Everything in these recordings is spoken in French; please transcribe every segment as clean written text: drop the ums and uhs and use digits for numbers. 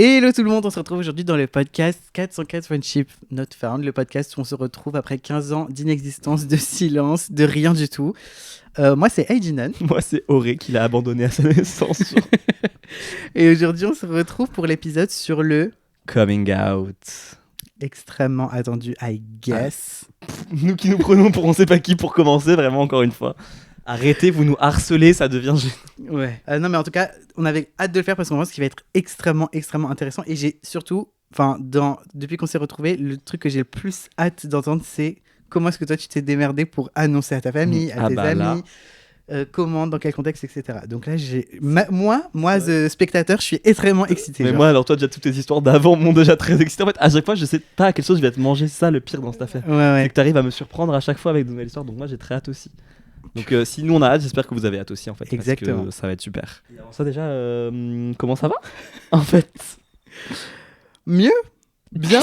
Hello tout le monde, on se retrouve aujourd'hui dans le podcast 404 Friendship Not Found, le podcast où on se retrouve après 15 ans d'inexistence, de silence, de rien du tout. Moi c'est Aidinan. Moi c'est Auré qui l'a abandonné à sa naissance. Et aujourd'hui on se retrouve pour l'épisode sur le Coming out. Extrêmement attendu, I guess. Nous qui nous prenons pour on sait pas qui pour commencer, vraiment encore une fois. Arrêtez, vous nous harcelez, ça devient gênant. Ouais. Non mais en tout cas, on avait hâte de le faire parce qu'on pense qu'il va être extrêmement intéressant. Et j'ai surtout, depuis qu'on s'est retrouvés, le truc que j'ai le plus hâte d'entendre, c'est comment est-ce que toi tu t'es démerdé pour annoncer à ta famille, à tes amis, comment, dans quel contexte, etc. Donc là, moi, spectateur, je suis extrêmement excité. Mais moi, alors toi, déjà toutes tes histoires d'avant m'ont déjà très excité. En fait, à chaque fois, je sais pas à quelle chose je vais te manger. Ça, le pire dans cette affaire. Ouais. C'est que t'arrives à me surprendre à chaque fois avec de nouvelles histoires. Donc moi, j'ai très hâte aussi. Donc si nous on a hâte, j'espère que vous avez hâte aussi en fait. Exactement. Parce que ça va être super. Et alors ça déjà, comment ça va en fait? Mieux? Bien?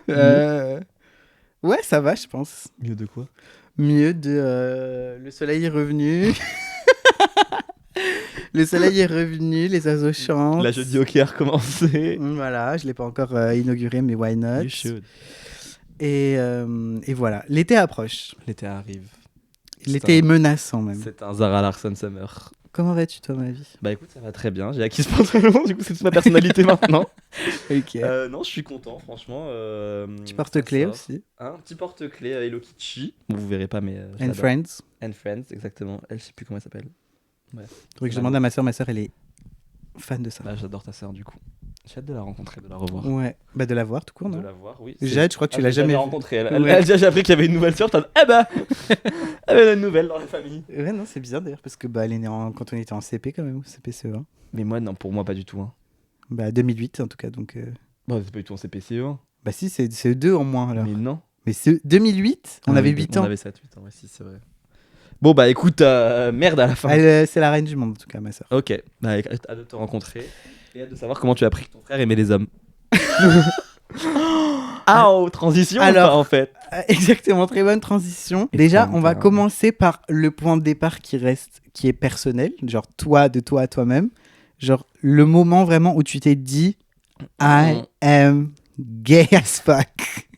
Ouais, ça va, je pense. Mieux de quoi? Mieux de... le soleil est revenu. Le soleil est revenu, les oiseaux chantent. La jeudi hockey a recommencé. Voilà, je ne l'ai pas encore inauguré, mais why not? You should. Et voilà, l'été approche. L'été arrive. L'été est menaçant même. C'est un Zara Larsson Summer. Comment vas-tu toi, ma vie? Bah écoute, ça va très bien. J'ai acquis ce pantalon, du coup c'est toute ma personnalité maintenant. Ok. Non, je suis content, franchement. Petit porte-clés aussi. Un petit porte-clés Hello Kitty. Bon, vous verrez pas, mais. And Friends. And Friends, exactement. Elle, je sais plus comment elle s'appelle. Ouais. Faudrait que je demande à ma soeur. Ma soeur, elle est fan de ça. Bah, j'adore ta soeur, du coup. J'ai hâte de la rencontrer, de la revoir. Ouais, bah de la voir tout court, non? De la voir, oui. Jade, je crois que tu l'as jamais rencontrée. Ouais. J'ai appris qu'il y avait une nouvelle sœur. Elle avait une nouvelle dans la famille. Ouais, non, c'est bizarre d'ailleurs parce que bah elle est née quand on était en CP quand même, ou CP-CE1. Mais moi, non, pour moi, pas du tout. Hein. Bah 2008 en tout cas, donc. Bah, c'est pas du tout en CPCE1. Bah si, c'est CE2 en moins alors. Mais non. Mais c'est 2008, on avait 8 ans. On avait 7-8 ans, ouais, si, c'est vrai. Bon, bah écoute, merde à la fin. C'est la reine du monde en tout cas, ma soeur. Ok, bah, hâte de te rencontrer et hâte de savoir comment tu as appris que ton frère aimait les hommes. Transition alors, en fait. Exactement, très bonne transition. Et déjà, on va commencer par le point de départ qui est personnel, genre de toi à toi-même. Genre le moment vraiment où tu t'es dit I am gay as fuck.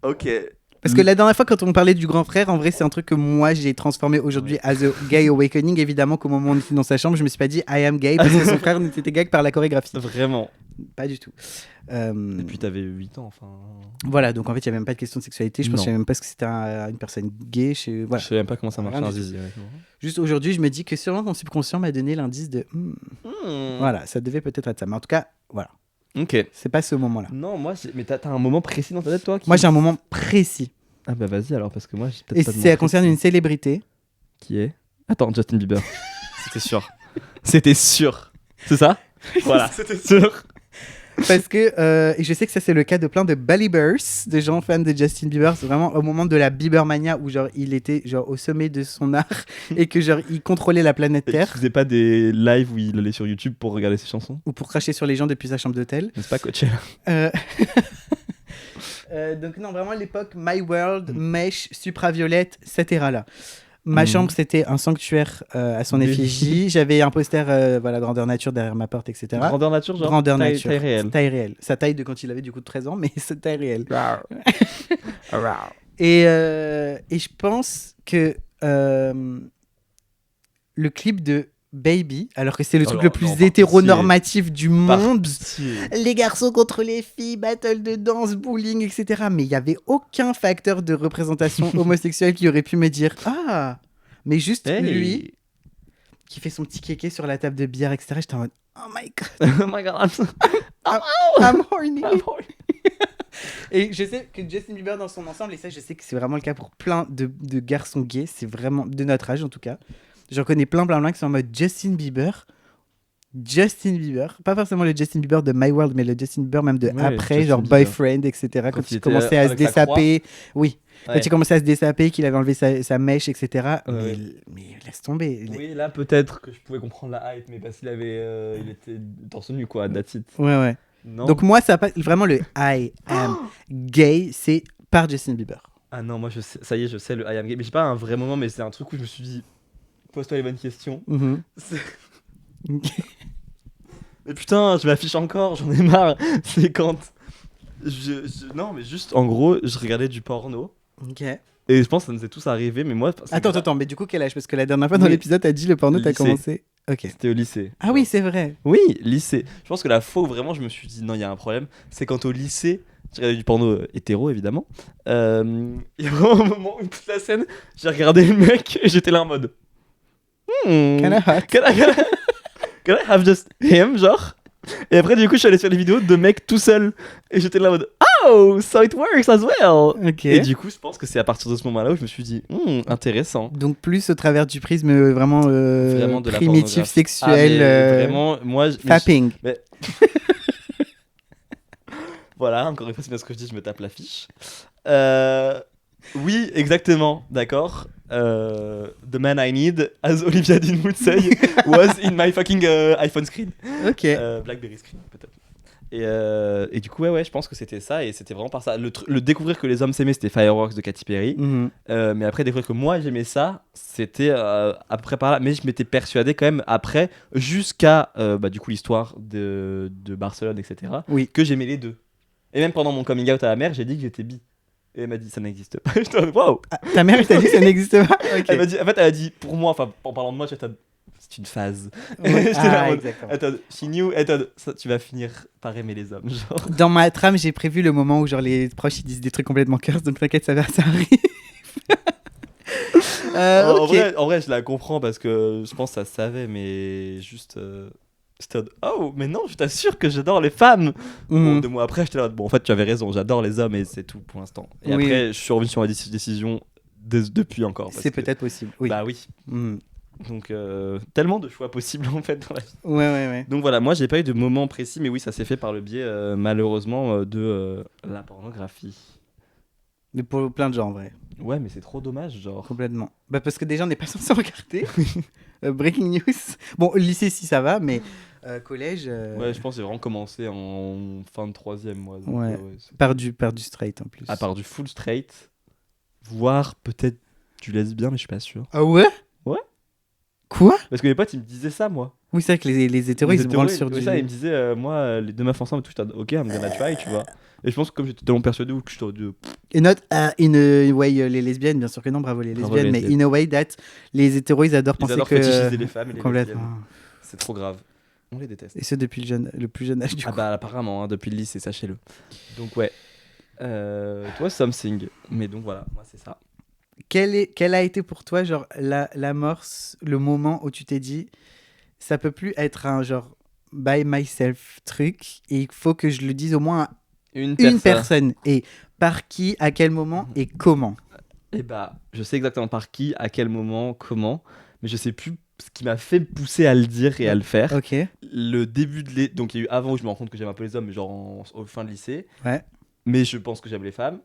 Ok. Parce que la dernière fois, quand on parlait du grand frère, en vrai, c'est un truc que moi, j'ai transformé aujourd'hui as a gay awakening. Évidemment, qu'au moment où on était dans sa chambre, je me suis pas dit I am gay parce que son frère n'était gay que par la chorégraphie. Vraiment. Pas du tout. Et puis t'avais 8 ans, enfin. Voilà, donc en fait, il n'y a même pas de question de sexualité. Je pense que je savais même pas ce que c'était une personne gay. Voilà. Je sais même pas comment ça marche un zizi. Ouais. Juste aujourd'hui, je me dis que sûrement mon subconscient m'a donné l'indice de voilà, ça devait peut-être être ça. Mais en tout cas, voilà. Ok. C'est pas ce moment-là. Non, moi, mais t'as un moment précis dans ta tête, toi Moi, j'ai un moment précis. Ah bah vas-y alors, parce que moi, j'ai peut-être Et pas de ça concerne une célébrité. Qui est Attends, Justin Bieber. C'était sûr. C'est ça? Voilà, c'était sûr. Parce que et je sais que ça c'est le cas de plein de Beliebers, de gens fans de Justin Bieber. C'est vraiment au moment de la Biebermania où genre il était genre au sommet de son art et que genre il contrôlait la planète Terre. Il faisait pas des lives où il allait sur YouTube pour regarder ses chansons? Ou pour cracher sur les gens depuis sa chambre d'hôtel. N'est-ce pas, Coachella? Donc non, vraiment l'époque My World, Mèche, Supraviolette, etc. là. Ma chambre, c'était un sanctuaire à son effigie. J'avais un poster, grandeur nature derrière ma porte, etc. Grandeur nature, genre grandeur nature. Taille réelle. Taille réelle. Sa taille de quand il avait du coup de 13 ans, mais sa taille réelle. Et je pense que le clip de Baby, alors que c'est le truc le plus hétéronormatif du monde, les garçons contre les filles, battle de danse, bullying, etc. Mais il n'y avait aucun facteur de représentation homosexuelle qui aurait pu me dire mais juste lui qui fait son petit kéké sur la table de bière, etc. J'étais en mode oh my god, I'm horny. Et je sais que Justin Bieber dans son ensemble, et ça je sais que c'est vraiment le cas pour plein de garçons gays, c'est vraiment de notre âge en tout cas. J'en connais plein qui sont en mode Justin Bieber, pas forcément le Justin Bieber de My World, mais le Justin Bieber même de après, Justin genre Bieber. Boyfriend, etc. Quand il commençait à se dessaper, quand il commençait à se dessaper, qu'il avait enlevé sa mèche, etc. Mais laisse tomber. Oui, là peut-être que je pouvais comprendre la hype, mais parce qu'il avait, il était torse nu quoi, that's it. Ouais. Non. Donc moi, ça pas vraiment le I am gay, c'est par Justin Bieber. Ah non, moi je sais, ça y est, je sais le I am gay, mais j'ai pas un vrai moment, mais c'est un truc où je me suis dit. Pose-toi les bonnes questions. Mais putain, je m'affiche encore, j'en ai marre. C'est quand... Non, mais juste, en gros, je regardais du porno. Ok. Et je pense que ça nous est tous arrivé, mais moi... Attends, mais du coup, quel âge? Parce que la dernière fois dans l'épisode, t'as dit le porno, t'as commencé... Ok. C'était au lycée. Ah oui, c'est vrai. Oui, lycée. Je pense que la fois où vraiment je me suis dit non, il y a un problème, c'est quand au lycée, j'ai regardé du porno hétéro évidemment. Il y a vraiment un moment où toute la scène, j'ai regardé le mec et j'étais là en mode Kinda hot. Can I have just him, genre. Et après, du coup, je suis allé sur les vidéos de mecs tout seul. Et j'étais là en mode oh, so it works as well. Ok. Et du coup, je pense que c'est à partir de ce moment-là où je me suis dit intéressant. Donc, plus au travers du prisme vraiment, Vraiment de la primitif, sexuel. Vraiment, moi. Fapping. Voilà, encore une fois, c'est bien ce que je dis, je me tape l'affiche. Oui, exactement, d'accord. The man I need, as Olivia Dean would say, was in my fucking iPhone screen. Ok. Blackberry screen, peut-être. Et du coup, ouais, je pense que c'était ça, et c'était vraiment par ça. Le découvrir que les hommes s'aimaient, c'était Fireworks de Katy Perry. Mais après, découvrir que moi j'aimais ça, c'était à peu près par là. Mais je m'étais persuadé quand même, après, jusqu'à du coup, l'histoire de Barcelone, etc., oui. que j'aimais les deux. Et même pendant mon coming out à la mère, j'ai dit que j'étais bi. Et elle m'a dit ça n'existe pas. J'étais en mode waouh. Ta mère, elle t'a dit ça n'existe pas. Okay. Elle m'a dit, en fait, elle a dit pour moi, enfin en parlant de moi, c'est une phase. Ouais. Exactement. Attends, she knew, attends, ça, tu vas finir par aimer les hommes, genre. Dans ma trame, j'ai prévu le moment où genre les proches ils disent des trucs complètement curse, donc t'inquiète, ça arrive. En vrai, je la comprends parce que je pense que ça se savait, mais juste. C'était oh, mais non, je t'assure que j'adore les femmes. Bon, 2 mois après, j'étais là, bon, en fait, tu avais raison, j'adore les hommes et c'est tout pour l'instant. Et après, je suis revenu sur ma décision depuis encore. C'est peut-être possible, oui. Bah oui. Donc, tellement de choix possibles en fait dans la vie. Ouais. Donc voilà, moi, j'ai pas eu de moment précis, mais oui, ça s'est fait par le biais, malheureusement, de la pornographie. Mais pour plein de gens, en vrai. Ouais, mais c'est trop dommage, genre. Complètement. Bah, parce que déjà, on n'est pas censé regarder. Breaking news. Bon, lycée, si ça va, mais collège. Ouais, je pense que j'ai vraiment commencé en fin de 3ème, moi. Donc, ouais. Par du straight en plus. À part du full straight, voire peut-être du lesbien, mais je suis pas sûr. Ah ouais? Ouais. Quoi? Parce que mes potes, ils me disaient ça, moi. Oui, c'est vrai que les hétéros, ils se branlent sur du. Ça, ils me disaient, moi, les 2 meufs ensemble, tout, j'étais ok, I'm gonna try, tu vois. Et je pense que comme j'étais tellement persuadé, ou que j'étais de. Et not in a way, les lesbiennes, bien sûr que non, bravo les lesbiennes, mais in a way that les hétéros, ils adorent penser que. Ils adorent fétichiser les femmes et les complètement. lesbiennes. C'est trop grave. On les déteste. Et ce depuis le plus jeune âge du coup. Ah bah apparemment, hein, depuis le lycée, sachez-le. Donc ouais. Toi, something. Mais donc voilà, moi c'est ça. Quel a été pour toi, genre, l'amorce, le moment où tu t'es dit, ça peut plus être un genre by myself truc, et il faut que je le dise au moins à une personne. Et par qui, à quel moment et comment? Eh bah, je sais exactement par qui, à quel moment, comment, mais je sais plus ce qui m'a fait pousser à le dire et à le faire. Ok. Le début donc il y a eu avant où je me rends compte que j'aime un peu les hommes, genre au fin de lycée. Ouais. Mais je pense que j'aime les femmes.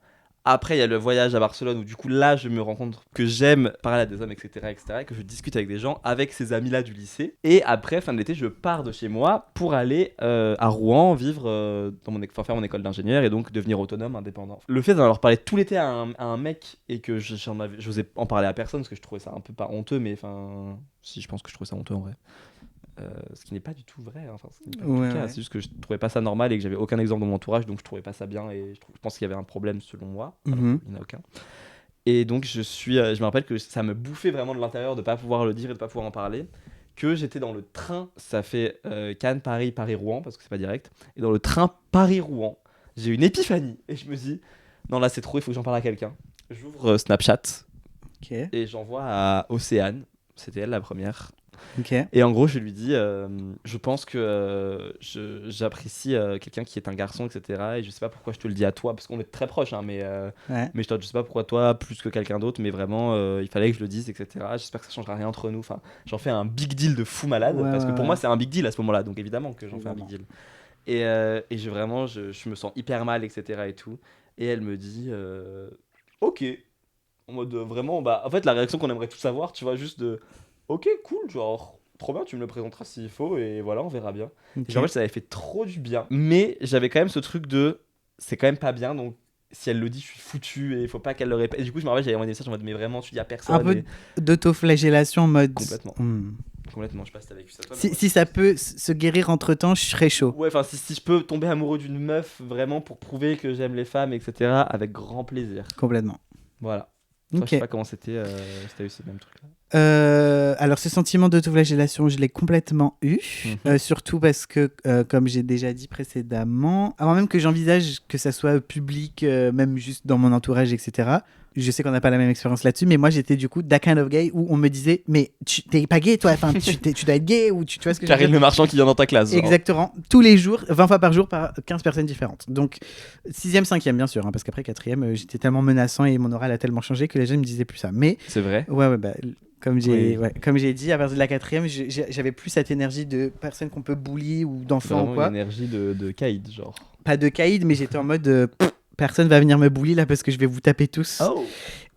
Après, il y a le voyage à Barcelone où du coup là, je me rends compte que j'aime parler à des hommes, etc., et que je discute avec des gens, avec ces amis-là du lycée. Et après, fin de l'été, je pars de chez moi pour aller à Rouen, vivre faire mon école d'ingénieur et donc devenir autonome, indépendant. Le fait d'en avoir parlé tout l'été à un mec et que j'osais en parler à personne parce que je trouvais ça un peu pas honteux, mais enfin, si je pense que je trouvais ça honteux en vrai. Ce qui n'est pas du tout vrai, hein. Enfin, ce n'est pas du tout le cas. C'est juste que je trouvais pas ça normal et que j'avais aucun exemple dans mon entourage, donc je trouvais pas ça bien et je pense qu'il y avait un problème selon moi. Alors, il n'y en a aucun. Et donc je me rappelle que ça me bouffait vraiment de l'intérieur de pas pouvoir le dire et de pas pouvoir en parler, que j'étais dans le train, ça fait Cannes, Paris, Paris-Rouen, parce que c'est pas direct, et dans le train Paris-Rouen, j'ai eu une épiphanie et je me dis, non là c'est trop, il faut que j'en parle à quelqu'un. J'ouvre Snapchat et j'envoie à Océane, c'était elle la première. Okay. Et en gros, je lui dis, je pense que j'apprécie quelqu'un qui est un garçon, etc. Et je sais pas pourquoi je te le dis à toi, parce qu'on est très proches, hein, mais je sais pas pourquoi toi plus que quelqu'un d'autre, mais vraiment, il fallait que je le dise, etc. J'espère que ça changera rien entre nous. Enfin, j'en fais un big deal de fou malade, parce que pour moi, c'est un big deal à ce moment-là, donc évidemment que j'en fais un big deal. Et je me sens hyper mal, etc. et tout. Et elle me dit, ok. En mode vraiment, en fait, la réaction qu'on aimerait tous savoir, tu vois, juste de. Ok, cool, genre, trop bien, tu me le présenteras s'il faut, et voilà, on verra bien. Okay. Et en fait, ça avait fait trop du bien. Mais j'avais quand même ce truc de, c'est quand même pas bien, donc si elle le dit, je suis foutu, et il faut pas qu'elle le répète. Et du coup, je me rappelle, j'avais envoyé des messages en mode, mais vraiment, tu dis à personne. Un peu d'autoflagellation en mode. Complètement. Complètement, je sais pas si t'as vécu ça toi. Si ça peut se guérir entre temps, je serais chaud. Ouais, enfin, si je peux tomber amoureux d'une meuf vraiment pour prouver que j'aime les femmes, etc., avec grand plaisir. Complètement. Voilà. Toi, je sais pas comment c'était, si t'as eu ces mêmes trucs-là. Alors, ce sentiment d'autoflagellation, je l'ai complètement eu. Surtout parce que, comme j'ai déjà dit précédemment, avant même que j'envisage que ça soit public, même juste dans mon entourage, etc., je sais qu'on n'a pas la même expérience là-dessus, mais moi j'étais du coup that kind of gay où on me disait mais t'es pas gay toi, enfin tu dois être gay ou tu vois ce que je veux dire. Karine Le Marchand qui vient dans ta classe. Genre. Exactement, tous les jours, 20 fois par jour par 15 personnes différentes. Donc 6e, 5e bien sûr, hein, parce qu'après 4e, j'étais tellement menaçant et mon oral a tellement changé que les gens me disaient plus ça. Mais c'est vrai. Ouais, bah, comme j'ai dit, à partir de la 4e, j'avais plus cette énergie de personne qu'on peut bully ou d'enfant ou quoi. Une énergie de caïd, genre. Pas de caïd, mais j'étais en mode personne va venir me bully là parce que je vais vous taper tous.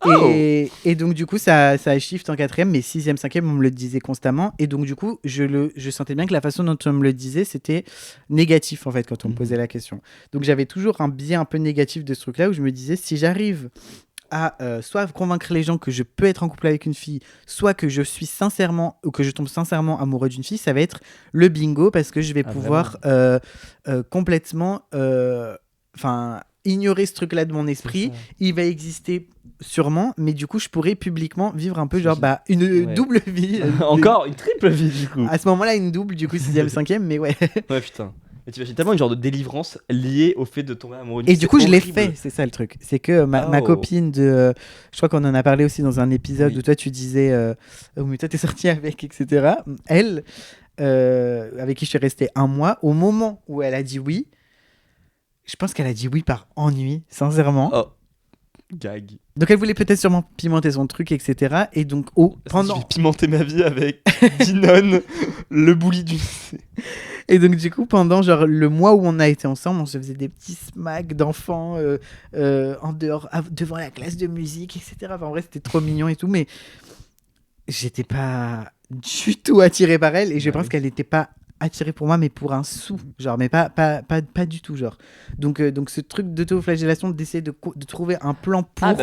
Et donc du coup ça a shift en 4e, mais 6e, 5e on me le disait constamment, et donc du coup je sentais bien que la façon dont on me le disait c'était négatif en fait quand on me posait la question. Donc j'avais toujours un biais un peu négatif de ce truc là où je me disais si j'arrive à soit convaincre les gens que je peux être en couple avec une fille, soit que je suis sincèrement ou que je tombe sincèrement amoureux d'une fille, ça va être le bingo parce que je vais pouvoir complètement ignorer ce truc là de mon esprit. Il va exister sûrement, mais du coup je pourrais publiquement vivre un peu genre une double vie. Encore une triple vie du coup. À ce moment là une double du coup 6e, 5e, mais ouais. Ouais putain. Mais t'imagines tellement une genre de délivrance liée au fait de tomber amoureux. Et du coup, je l'ai fait, c'est ça le truc. C'est que ma copine de. Je crois qu'on en a parlé aussi dans un épisode où toi tu disais. Mais toi t'es sortie avec, etc. Elle, avec qui je suis resté 1 mois, au moment où elle a dit oui, je pense qu'elle a dit oui par ennui, sincèrement. Oh, gag. Donc elle voulait peut-être sûrement pimenter son truc, etc. Et donc, pendant. Je vais pimenter ma vie avec Dinon, le bully du lycée. Et donc du coup pendant genre le mois où on a été ensemble, on se faisait des petits smacks d'enfants en dehors devant la classe de musique, etc. Enfin en vrai c'était trop mignon et tout, mais j'étais pas du tout attiré par elle et je pense qu'elle n'était pas attirée pour moi mais pour un sou, genre, mais pas du tout genre. Donc ce truc d'autoflagellation, d'essayer de trouver un plan pour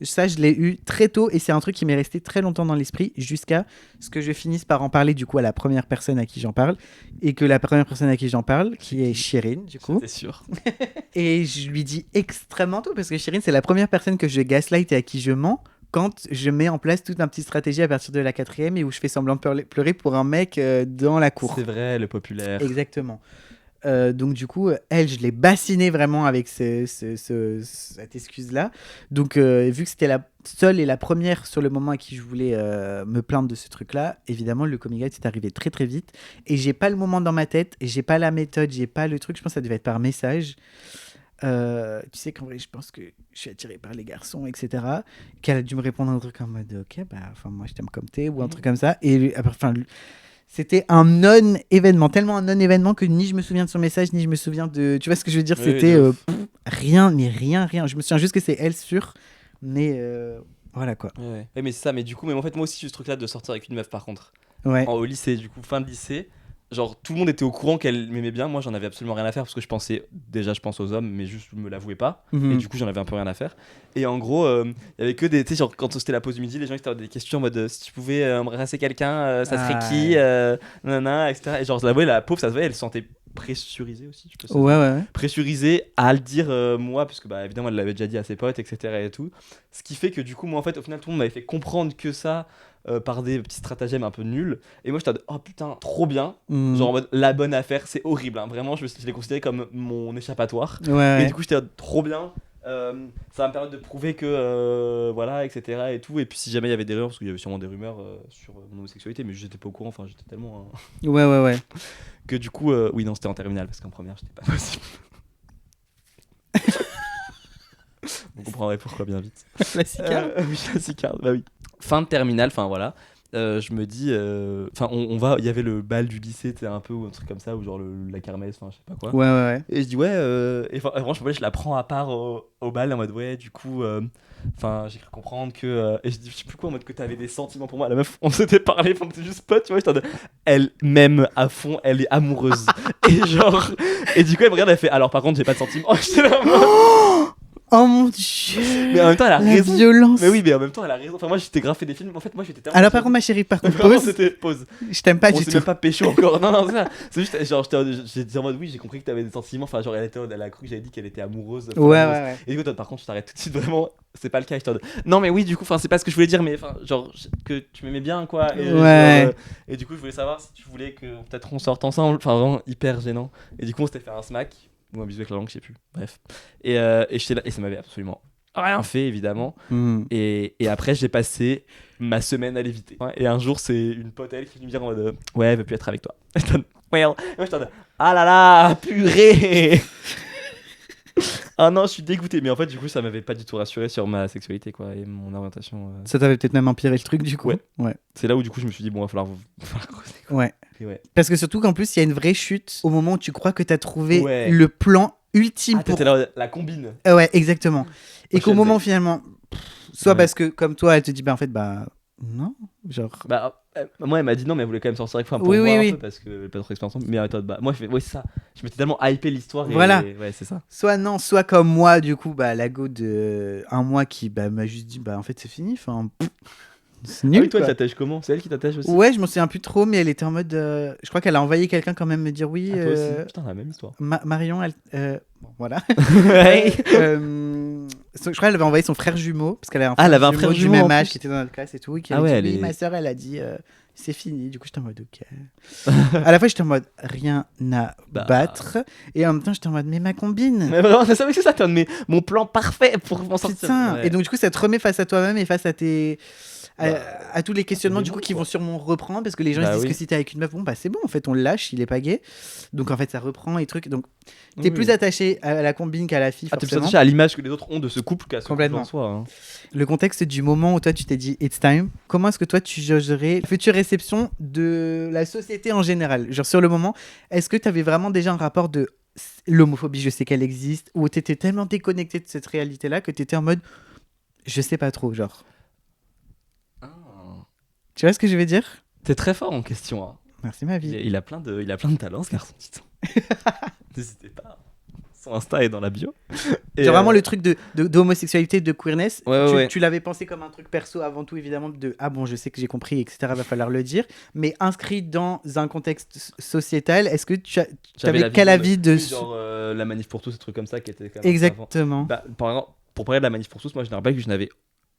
ça, je l'ai eu très tôt et c'est un truc qui m'est resté très longtemps dans l'esprit jusqu'à ce que je finisse par en parler du coup à la première personne à qui j'en parle, et que la première personne à qui j'en parle, qui est Chirine du coup. C'est sûr. Et je lui dis extrêmement tôt parce que Chirine c'est la première personne que je gaslight et à qui je mens quand je mets en place toute une petite stratégie à partir de la 4e et où je fais semblant de pleurer pour un mec dans la cour. C'est vrai, le populaire. Exactement. Donc du coup, elle, je l'ai bassinée vraiment avec cette excuse-là. Donc vu que c'était la seule et la première sur le moment à qui je voulais me plaindre de ce truc-là, évidemment, le coming out est arrivé très très vite. Et j'ai pas le moment dans ma tête, et j'ai pas la méthode, j'ai pas le truc, je pense que ça devait être par message. Tu sais qu'en vrai je pense que je suis attiré par les garçons, etc. Qu'elle a dû me répondre un truc en mode ok moi je t'aime comme t'es ou un truc comme ça, et c'était un non-événement, tellement un non-événement que ni je me souviens de son message ni je me souviens de, tu vois ce que je veux dire, c'était rien. Je me souviens juste que c'est elle sûre, mais voilà quoi. Ouais mais c'est ça, mais du coup en fait moi aussi j'ai ce truc là de sortir avec une meuf par contre au lycée, du coup fin de lycée. Genre tout le monde était au courant qu'elle m'aimait bien, moi j'en avais absolument rien à faire parce que je pense aux hommes mais juste je me l'avouais pas, et du coup j'en avais un peu rien à faire. Et en gros il y avait que des, tu sais, genre quand c'était la pause du midi, les gens étaient des questions en mode si tu pouvais embrasser quelqu'un ça serait qui, nanana, etc. Et genre la pauvre, ça se voyait, elle se sentait pressurisée aussi, tu peux ouais. Pressurisée à le dire moi, parce que évidemment elle l'avait déjà dit à ses potes, etc. et tout, ce qui fait que du coup moi en fait au final tout le monde m'avait fait comprendre que ça par des petits stratagèmes un peu nuls, et moi j'étais oh putain trop bien, genre en mode la bonne affaire, c'est horrible hein. Vraiment je l'ai considéré comme mon échappatoire, et du coup j'étais trop bien, ça va me permettre de prouver que voilà, etc. et tout. Et puis si jamais il y avait des rumeurs, parce qu'il y avait sûrement des rumeurs sur mon homosexualité, mais j'étais pas au courant, enfin j'étais tellement ouais que du coup oui non, c'était en terminale parce qu'en première j'étais pas possible. Vous comprendrez pourquoi bien vite. La Sicard. Oui, la Sicard, oui. Fin de terminale, enfin voilà. Je me dis, enfin il y avait le bal du lycée, tu sais, un peu, ou un truc comme ça, ou genre la kermesse, enfin je sais pas quoi. Ouais. Et je dis et franchement je la prends à part au bal en mode du coup, enfin j'ai cru comprendre que, et je dis je sais plus quoi, en mode que t'avais des sentiments pour moi. La meuf, on s'était parlé, on était juste potes, tu vois, elle m'aime à fond, elle est amoureuse. Et du coup elle me regarde, elle fait alors par contre j'ai pas de sentiments. J'étais là en mode... Oh mon dieu. Mais en même temps, elle a La raison. violence. Mais oui, mais en même temps, elle a raison. Enfin, moi, j'étais grave fait des films. En fait, moi, j'étais tellement. Alors par contre, ma chérie, par contre, Vraiment, pause. c'était pause. Je t'aime pas On du s'est tout. même pas pécho encore. Non, non, c'est juste, genre, j'étais en mode, oui, j'ai compris que t'avais des sentiments. Enfin, genre, elle a cru que j'avais dit qu'elle était amoureuse. Ouais. Et du coup, toi, par contre, je t'arrête tout de suite, vraiment. C'est pas le cas. Non, mais oui, du coup, enfin, c'est pas ce que je voulais dire, mais enfin, genre, que tu m'aimais bien, quoi. Et, Ouais. genre, et du coup, je voulais savoir si tu voulais que peut-être on sorte ensemble. Enfin, vraiment hyper gênant. Et du coup, on s'était fait un smack. Ou un bisou avec la langue, je sais plus. Bref. Et j'étais là, et ça m'avait absolument rien fait, évidemment. Et après, j'ai passé ma semaine à l'éviter. Et un jour, c'est une pote elle qui me dit en mode ouais, elle veut plus être avec toi. Well. Et moi, je t'en ah là là, purée. Ah non, je suis dégoûté. Mais en fait, du coup, ça m'avait pas du tout rassuré sur ma sexualité, quoi, et mon orientation. Ça t'avait peut-être même empiré le truc, du coup. Ouais. C'est là où, du coup, je me suis dit, bon, il va falloir creuser, quoi. Ouais. Et ouais. Parce que surtout qu'en plus, il y a une vraie chute au moment où tu crois que t'as trouvé le plan ultime pour. T'étais là, la combine. Ouais, exactement. Et qu'au moment finalement, soit parce que comme toi, elle te dit, bah en fait, bah non, genre. Bah, moi, elle m'a dit non, mais elle voulait quand même sortir avec moi pour voir un peu parce qu'elle avait pas trop d'expérience. Mais attends, bah, moi, c'est ça. Je m'étais tellement hypé l'histoire. Voilà. Ouais, c'est ça. Soit non, soit comme moi, du coup, bah, la go de un mois qui m'a juste dit, bah en fait, c'est fini. Enfin, c'est nul. Ah oui, toi, elle t'attache comment? C'est elle qui t'attache aussi? Ouais, je m'en souviens plus trop, mais elle était en mode. Je crois qu'elle a envoyé quelqu'un quand même me dire oui. Toi aussi. Putain, la même histoire. Marion, elle. Bon, voilà. Ouais. Je crois qu'elle avait envoyé son frère jumeau, parce qu'elle avait un frère jumeau du même âge qui était dans notre classe et tout. Et qui avait dit, oui, ma soeur, elle a dit c'est fini. Du coup, j'étais en mode ok. À la fois, j'étais en mode rien à battre. Et en même temps, j'étais en mode mais ma combine. Mais vraiment, c'est ça, mon plan parfait pour m'en sortir. Putain. Ouais. Et donc, du coup, ça te remet face à toi-même et face à tes. À tous les questionnements du coup qui vont sûrement reprendre parce que les gens ils disent que si t'es avec une meuf, bon bah c'est bon en fait on le lâche, il est pas gay, donc en fait ça reprend et trucs, donc t'es plus attaché à la combine qu'à la fille. T'es plus attaché à l'image que les autres ont de ce couple qu'à ce couple en soi, hein. Le contexte du moment où toi tu t'es dit it's time, comment est-ce que toi tu jugerais la future réception de la société en général, genre sur le moment, est-ce que t'avais vraiment déjà un rapport de l'homophobie, je sais qu'elle existe, ou t'étais tellement déconnecté de cette réalité là que t'étais en mode je sais pas trop, genre. Tu vois ce que je veux dire? T'es très fort en question, hein. Merci ma vie. Il a plein de talents, ce garçon. N'hésitez pas. Son Insta est dans la bio. Genre vraiment le truc d'homosexualité, de queerness, ouais. Tu l'avais pensé comme un truc perso avant tout, évidemment, de ah bon, je sais que j'ai compris, etc. Va falloir le dire. Mais inscrit dans un contexte sociétal, est-ce que tu avais quel avis de. Genre la manif pour tous, ces trucs comme ça qui étaient quand même. Exactement. Bah, par exemple, pour parler de la manif pour tous, moi je me rappelle que je n'avais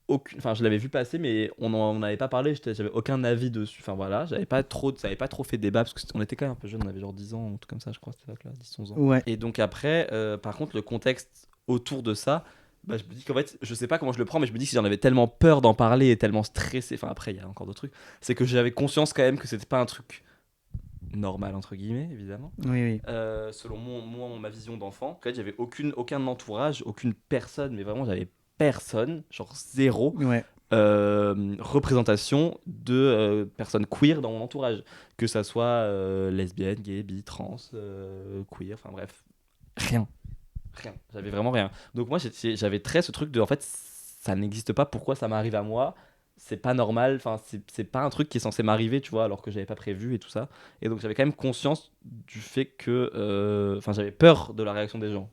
aucune. Enfin, je l'avais vu passer, mais on n'en avait pas parlé, j'avais aucun avis dessus. Enfin voilà, ça avait pas trop fait débat parce qu'on était quand même un peu jeunes, on avait genre 10 ans, ou tout comme ça, je crois, c'était là, 10-11 ans. Ouais. Et donc après, par contre, le contexte autour de ça, bah, je me dis qu'en fait, je sais pas comment je le prends, mais je me dis que si j'en avais tellement peur d'en parler et tellement stressé, enfin après, il y a encore d'autres trucs, c'est que j'avais conscience quand même que c'était pas un truc normal, entre guillemets, évidemment. Oui. Selon ma vision d'enfant, en fait, j'avais aucun entourage, aucune personne, mais vraiment, j'avais personne, genre zéro. Ouais. Représentation de personnes queer dans mon entourage, que ça soit lesbienne, gay, bi, trans, queer, enfin bref, rien, j'avais vraiment rien. Donc moi j'avais très ce truc de en fait ça n'existe pas, pourquoi ça m'arrive à moi, c'est pas normal, enfin c'est pas un truc qui est censé m'arriver, tu vois, alors que j'avais pas prévu et tout ça. Et donc j'avais quand même conscience du fait que enfin j'avais peur de la réaction des gens.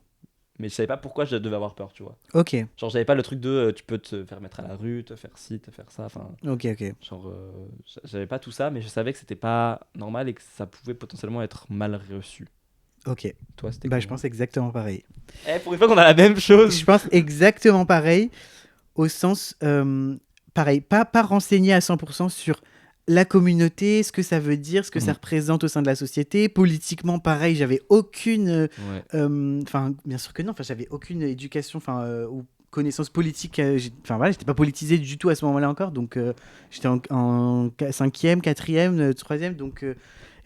Mais je savais pas pourquoi je devais avoir peur, tu vois. Ok. Genre j'avais pas le truc de tu peux te faire mettre à la rue, te faire ci, te faire ça, enfin. Ok. Genre j'avais pas tout ça, mais je savais que c'était pas normal et que ça pouvait potentiellement être mal reçu. Ok. Toi c'était je pense exactement pareil. Pour une fois qu'on a la même chose. Je pense exactement pareil, au sens pareil, pas renseigné à 100% sur la communauté, ce que ça veut dire, ce que ça représente au sein de la société. Politiquement, pareil, j'avais aucune... Enfin, bien sûr que non. Enfin, j'avais aucune éducation ou connaissance politique. Enfin, voilà, j'étais pas politisé du tout à ce moment-là encore. Donc, j'étais en 5e, 4e, 3e. Donc,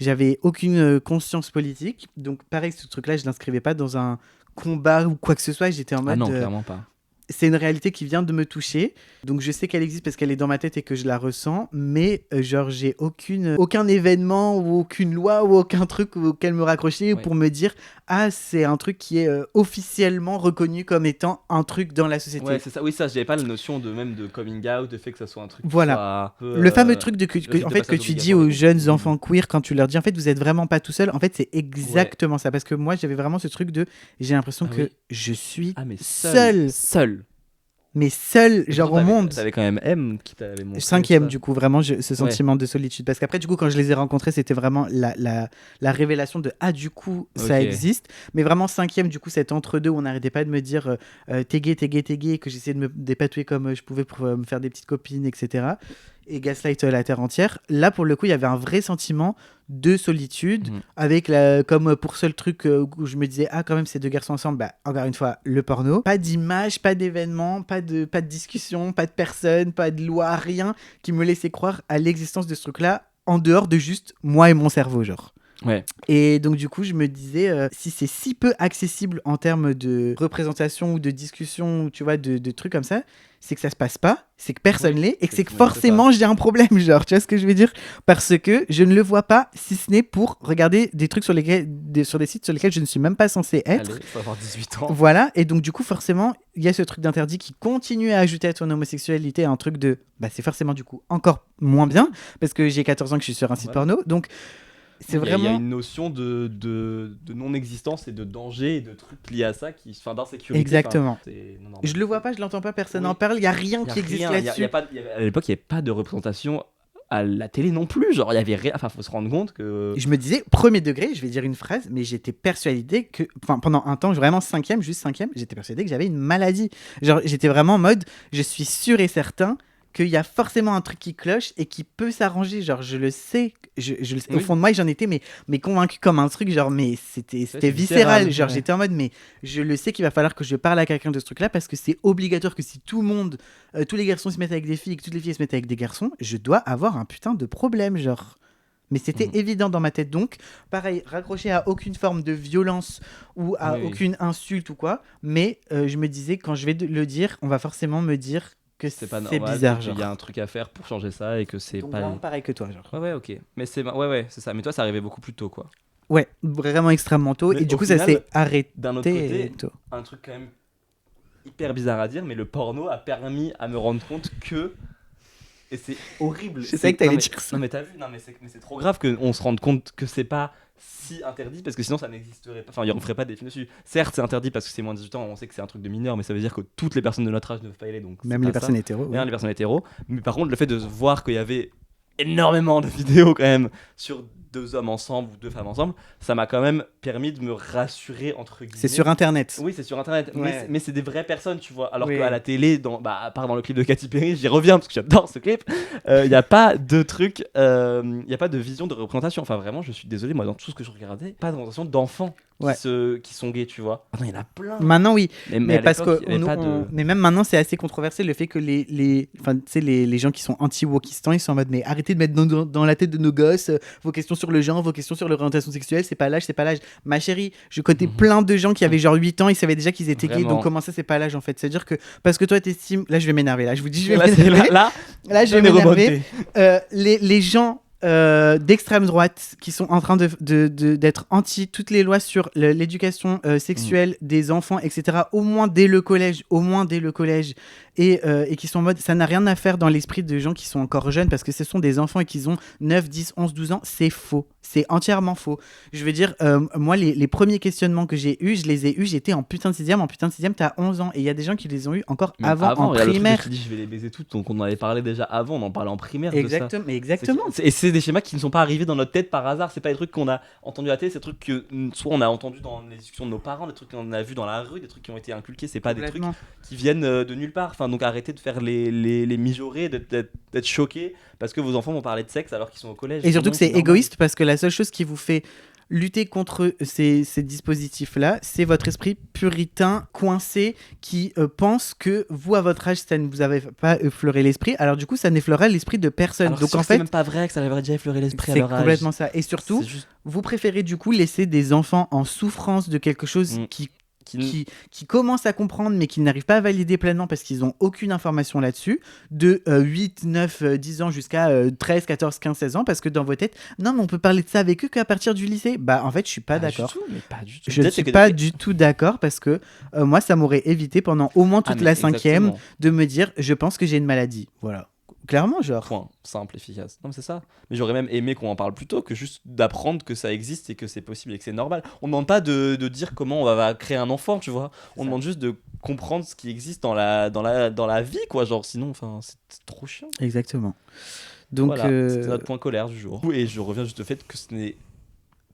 j'avais aucune conscience politique. Donc, pareil, ce truc-là, je l'inscrivais pas dans un combat ou quoi que ce soit. J'étais en mode... Ah non, clairement pas. c'est une réalité qui vient de me toucher. Donc je sais qu'elle existe parce qu'elle est dans ma tête et que je la ressens. Mais genre, j'ai aucun événement ou aucune loi ou aucun truc auquel me raccrocher pour me dire ah, c'est un truc qui est officiellement reconnu comme étant un truc dans la société. Ouais, c'est ça. Oui, ça, j'avais pas la notion de même de coming out, de fait que ça soit un truc. Voilà. Le fameux truc que tu dis aux jeunes enfants queer quand tu leur dis en fait, vous êtes vraiment pas tout seul. En fait, c'est exactement ça. Parce que moi, j'avais vraiment ce truc de j'ai l'impression que je suis seul. Mais seul, genre au monde. T'avais quand même M qui t'avait montré. 5e, du coup, vraiment, ce sentiment de solitude. Parce qu'après, du coup, quand je les ai rencontrés, c'était vraiment la révélation de ah, du coup, ça existe. Mais vraiment, 5e, du coup, cet entre-deux où on n'arrêtait pas de me dire t'es gay, que j'essayais de me dépatouiller comme je pouvais pour me faire des petites copines, etc. Et gaslight la terre entière. Là, pour le coup, il y avait un vrai sentiment de solitude, avec comme pour seul truc où je me disais ah, quand même, ces deux garçons ensemble, bah, encore une fois, le porno. Pas d'image, pas d'événement, pas de discussion, pas de personne, pas de loi, rien qui me laissait croire à l'existence de ce truc-là, en dehors de juste moi et mon cerveau, genre. Ouais. Et donc du coup je me disais si c'est si peu accessible en termes de représentation ou de discussion ou tu vois de trucs comme ça, c'est que ça se passe pas, c'est que personne l'est et que c'est que forcément j'ai un problème, genre tu vois ce que je veux dire, parce que je ne le vois pas si ce n'est pour regarder des trucs sur des sites sur lesquels je ne suis même pas censé être. Allez, faut avoir 18 ans. Voilà, et donc du coup forcément il y a ce truc d'interdit qui continue à ajouter à ton homosexualité un truc de bah c'est forcément du coup encore moins bien parce que j'ai 14 ans que je suis sur un site porno, donc c'est vraiment... Il y a une notion de non-existence et de danger et de trucs liés à ça, d'insécurité. Exactement. Je le vois pas, je l'entends pas, personne n'en parle, il y a rien qui existe là-dessus. À l'époque, il n'y avait pas de représentation à la télé non plus, genre il y avait rien, enfin faut se rendre compte que... Je me disais, premier degré, je vais dire une phrase, mais j'étais persuadé que, enfin pendant un temps, vraiment 5e, j'étais persuadé que j'avais une maladie. Genre j'étais vraiment en mode, je suis sûr et certain qu'il y a forcément un truc qui cloche et qui peut s'arranger, genre je le sais, au fond de moi j'en étais mais convaincu comme un truc, genre mais c'était viscéral, genre j'étais en mode mais je le sais qu'il va falloir que je parle à quelqu'un de ce truc là parce que c'est obligatoire que si tout le monde, tous les garçons se mettent avec des filles et que toutes les filles se mettent avec des garçons, je dois avoir un putain de problème, genre. Mais c'était évident dans ma tête, donc pareil, raccroché à aucune forme de violence ou à aucune insulte ou quoi, mais je me disais quand je vais le dire, on va forcément me dire que c'est pas normal, bizarre, il y a un truc à faire pour changer ça et que c'est donc pas vraiment pareil que toi, genre. Ouais, ok. Mais c'est ça. Mais toi, ça arrivait beaucoup plus tôt, quoi. Ouais, vraiment extrêmement tôt. Et du coup, ça s'est arrêté. D'un autre côté, un truc quand même hyper bizarre à dire, mais le porno a permis à me rendre compte que... Et c'est horrible. Je sais que t'allais dire ça. Non, mais t'as vu, mais c'est trop grave qu'on se rende compte que c'est pas si interdit, parce que sinon ça n'existerait pas. Enfin, on ferait pas des films dessus. Certes, c'est interdit parce que c'est moins de 18 ans, on sait que c'est un truc de mineur, mais ça veut dire que toutes les personnes de notre âge ne peuvent pas y aller. Donc même les personnes hétéros. Même les personnes hétéros. Mais par contre, le fait de voir qu'il y avait énormément de vidéos quand même sur 2 hommes ensemble ou 2 femmes ensemble, ça m'a quand même permis de me rassurer, entre guillemets. C'est sur internet. Oui, c'est sur internet, ouais. mais c'est des vraies personnes, tu vois. Alors qu'à la télé, à part dans le clip de Katy Perry, j'y reviens parce que j'adore ce clip, il n'y a pas de truc, il n'y a pas de vision de représentation. Enfin vraiment, je suis désolé, moi dans tout ce que je regardais, pas de représentation d'enfants qui sont gays, tu vois. Il y en a plein. Maintenant oui, mais parce que mais même maintenant c'est assez controversé le fait que les gens qui sont anti-wokistan, ils sont en mode mais arrêtez de mettre dans la tête de nos gosses vos questions sur le genre, vos questions sur l'orientation sexuelle, c'est pas l'âge. Ma chérie, je connais plein de gens qui avaient genre 8 ans, ils savaient déjà qu'ils étaient gays, donc comment ça c'est pas l'âge en fait. C'est-à-dire que parce que toi t'estimes, là je vais m'énerver, là je vous dis je vais m'énerver. Là je vais m'énerver. Les gens d'extrême droite qui sont en train d'être anti toutes les lois sur l'éducation sexuelle des enfants, etc. au moins dès le collège et qui sont en mode ça n'a rien à faire dans l'esprit de gens qui sont encore jeunes parce que ce sont des enfants et qu'ils ont 9, 10, 11, 12 ans, c'est faux, c'est entièrement faux. Je veux dire, moi les premiers questionnements que j'ai eus, je les ai eus, j'étais en putain de 6ème, t'as 11 ans et il y a des gens qui les ont eus encore avant en primaire. Je vais les baiser toutes, donc on en avait parlé déjà avant, on en parlait en primaire. Exactement, mais exactement. Et c'est des schémas qui ne sont pas arrivés dans notre tête par hasard, c'est pas des trucs qu'on a entendus à la télé, c'est des trucs que soit on a entendu dans les discussions de nos parents, des trucs qu'on a vus dans la rue, des trucs qui ont été inculqués, c'est pas des trucs qui viennent de nulle part. Enfin, donc arrêtez de faire les mijaurés, d'être choqués parce que vos enfants vont parler de sexe alors qu'ils sont au collège. Et surtout que c'est égoïste parce que la seule chose qui vous fait lutter contre ces dispositifs-là, c'est votre esprit puritain, coincé, qui pense que vous, à votre âge, ça ne vous avait pas effleuré l'esprit. Alors du coup, ça n'effleurait l'esprit de personne. Alors, donc en fait, c'est même pas vrai que ça avait déjà effleuré l'esprit à leur âge. C'est complètement ça. Et surtout, vous préférez du coup laisser des enfants en souffrance de quelque chose qui qui commencent à comprendre mais qui n'arrivent pas à valider pleinement parce qu'ils n'ont aucune information là-dessus, de 8, 9, 10 ans jusqu'à 13, 14, 15, 16 ans, parce que dans vos têtes, non mais on peut parler de ça avec eux qu'à partir du lycée. Bah en fait je suis pas d'accord. Pas du tout. Je ne suis pas du tout d'accord parce que moi ça m'aurait évité pendant au moins toute la 5e de me dire je pense que j'ai une maladie. Voilà. Clairement, genre. Point simple, efficace. Non, mais c'est ça. Mais j'aurais même aimé qu'on en parle plus tôt que juste d'apprendre que ça existe et que c'est possible et que c'est normal. On ne demande pas de dire comment on va créer un enfant, tu vois. On demande juste de comprendre ce qui existe dans la vie, quoi. Genre, sinon, c'est trop chiant. Exactement. Donc, voilà, c'était notre point colère du jour. Et je reviens juste au fait que ce n'est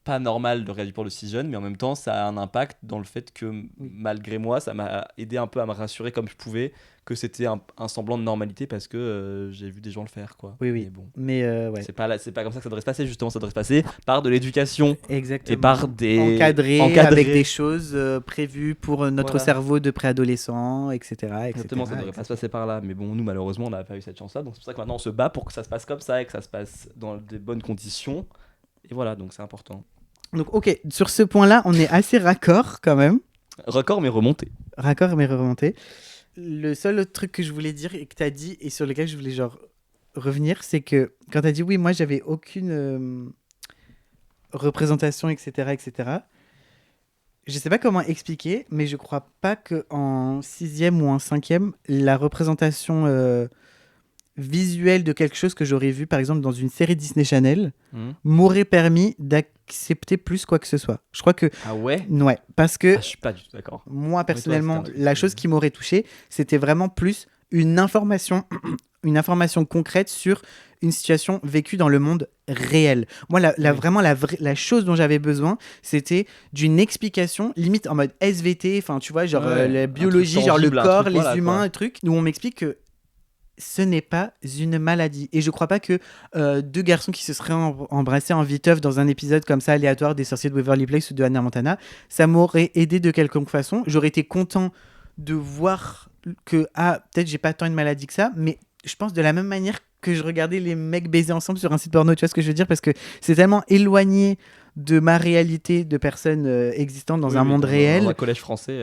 pas normal de réagir pour le si jeune, mais en même temps, ça a un impact dans le fait que, malgré moi, ça m'a aidé un peu à me rassurer comme je pouvais que c'était un semblant de normalité parce que j'ai vu des gens le faire, quoi. Oui. Mais ouais. C'est pas comme ça que ça devrait se passer, justement. Ça devrait se passer par de l'éducation. Exactement. Et par des... Encadré avec des choses prévues pour notre cerveau de préadolescent, etc. Exactement, ça devrait pas se passer par là. Mais bon, nous, malheureusement, on n'a pas eu cette chance-là. Donc c'est pour ça que maintenant, on se bat pour que ça se passe comme ça et que ça se passe dans des bonnes conditions. Et voilà, donc c'est important. Donc, ok, sur ce point-là, on est assez raccord quand même. Raccord, mais remonté. Raccord, mais remonté. Le seul autre truc que je voulais dire et que tu as dit et sur lequel je voulais revenir, c'est que quand tu as dit oui, moi, j'avais aucune représentation, etc., je sais pas comment expliquer, mais je crois pas qu'en 6e ou en 5e, la représentation visuel de quelque chose que j'aurais vu par exemple dans une série Disney Channel m'aurait permis d'accepter plus quoi que ce soit. Je crois que ah ouais parce que je suis pas du tout d'accord. Moi personnellement, la chose qui m'aurait touché, c'était vraiment plus une information concrète sur une situation vécue dans le monde réel. Moi, vraiment, la chose dont j'avais besoin, c'était d'une explication, limite en mode SVT, enfin, tu vois, genre la biologie, genre le corps, les humains, un truc, où on m'explique que ce n'est pas une maladie. Et je crois pas que deux garçons qui se seraient embrassés en viteuf dans un épisode comme ça aléatoire des Sorciers de Waverly Place ou de Hannah Montana, ça m'aurait aidé de quelconque façon. J'aurais été content de voir que peut-être j'ai pas tant une maladie que ça, mais je pense de la même manière que je regardais les mecs baiser ensemble sur un site porno, tu vois ce que je veux dire, parce que c'est tellement éloigné de ma réalité de personnes existantes dans un monde réel. Dans un collège français.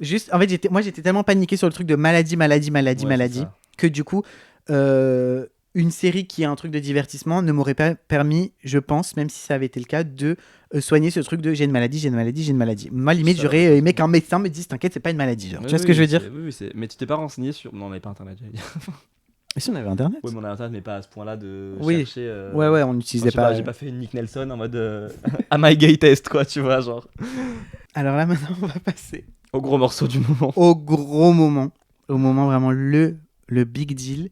Juste, en fait, j'étais tellement paniqué sur le truc de maladie, que du coup, une série qui est un truc de divertissement ne m'aurait pas permis, je pense, même si ça avait été le cas, de soigner ce truc de j'ai une maladie. Moi, limite, j'aurais aimé qu'un médecin me dise t'inquiète, c'est pas une maladie. Genre. Tu vois ce que je veux dire ? Oui, mais tu t'es pas renseigné sur. Non, on n'avait pas internet, j'allais dire. Mais si on avait internet. Oui, mais on avait internet, mais pas à ce point-là de chercher. Ouais, on n'utilisait pas. J'ai pas fait une Nick Nelson en mode à my gay test, quoi, tu vois, genre. Alors là, maintenant, on va passer au gros morceau du moment. Au gros moment. Au moment vraiment le big deal.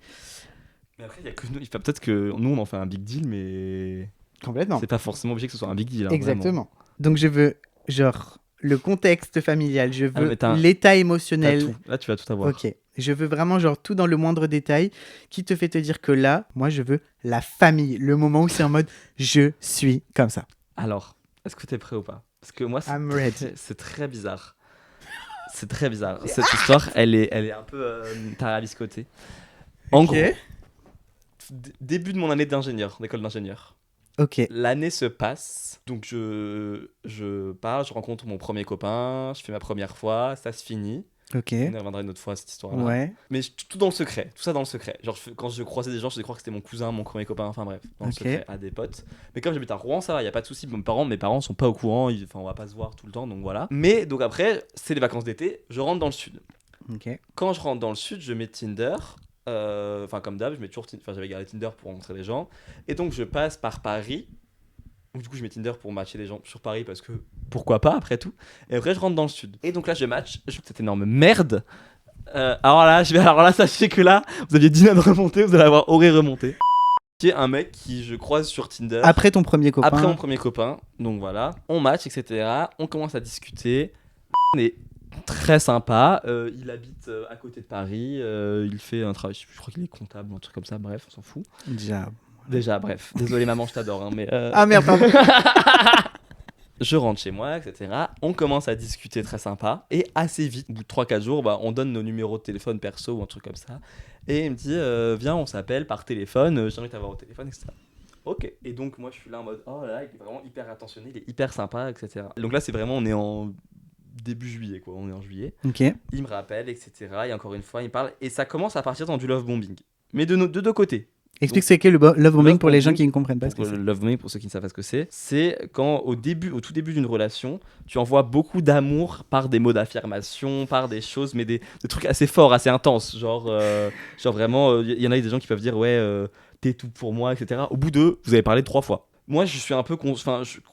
Mais après, il y a que nous. Peut-être que nous, on en fait un big deal, mais. Complètement. C'est pas forcément obligé que ce soit un big deal. Hein, exactement. Vraiment. Donc, je veux, le contexte familial, je veux l'état émotionnel. Là, tu vas tout avoir. Ok. Je veux vraiment, tout dans le moindre détail qui te fait te dire que là, moi, je veux la famille. Le moment où c'est en mode, je suis comme ça. Alors, est-ce que t'es prêt ou pas ? Parce que moi, c'est très bizarre. C'est très bizarre. Cette histoire, elle est un peu tarabiscotée. En gros, début de mon année d'école d'ingénieur. Ok. L'année se passe, donc je pars, je rencontre mon premier copain, je fais ma première fois, ça se finit. Ok. On y reviendra une autre fois, cette histoire-là. Ouais. Mais tout dans le secret, tout ça dans le secret. Genre, quand je croisais des gens, je crois que c'était mon cousin, mon premier copain, enfin bref, dans le secret, à des potes. Mais comme j'habite à Rouen, ça va, y a pas de souci. Mes parents sont pas au courant, on va pas se voir tout le temps, donc voilà. Mais donc après, c'est les vacances d'été, je rentre dans le sud. Ok. Quand je rentre dans le sud, je mets Tinder. Comme d'hab, je mets toujours j'avais gardé Tinder pour rencontrer des gens. Et donc, je passe par Paris. Donc, du coup, je mets Tinder pour matcher des gens sur Paris parce que pourquoi pas, après tout. Et après, je rentre dans le sud. Et donc là, je match cette énorme merde. Alors là, sachez que là, vous aviez 10 de remonter, vous allez avoir Auré remonté. Qui est un mec qui je croise sur Tinder. Après ton premier copain. Après mon premier copain. Donc voilà, on match, etc. On commence à discuter. On est très sympa. Il habite à côté de Paris. Il fait un travail, je crois qu'il est comptable ou un truc comme ça. Bref, on s'en fout. Déjà, bref. Désolé, maman, je t'adore. Hein, mais Ah merde, pardon. Je rentre chez moi, etc. On commence à discuter très sympa. Et assez vite, au bout de 3-4 jours, on donne nos numéros de téléphone perso ou un truc comme ça. Et il me dit, viens, on s'appelle par téléphone. J'ai envie de t'avoir au téléphone, etc. Ok. Et donc, moi, je suis là en mode, oh là là, il est vraiment hyper attentionné, il est hyper sympa, etc. Donc là, c'est vraiment, on est en début juillet, quoi. On est en juillet. Ok. Il me rappelle, etc. Et encore une fois, il me parle. Et ça commence à partir dans du love bombing. Mais de deux côtés. Explique ce qu'est le love bombing pour les gens qui ne comprennent pas ce que Le c'est. love bombing, pour ceux qui ne savent pas ce que c'est quand au tout début d'une relation, tu envoies beaucoup d'amour par des mots d'affirmation, par des choses, mais des trucs assez forts, assez intenses. Genre vraiment, il y en a des gens qui peuvent dire ouais, t'es tout pour moi, etc. Au bout de, vous avez parlé 3 fois. Moi, je suis un peu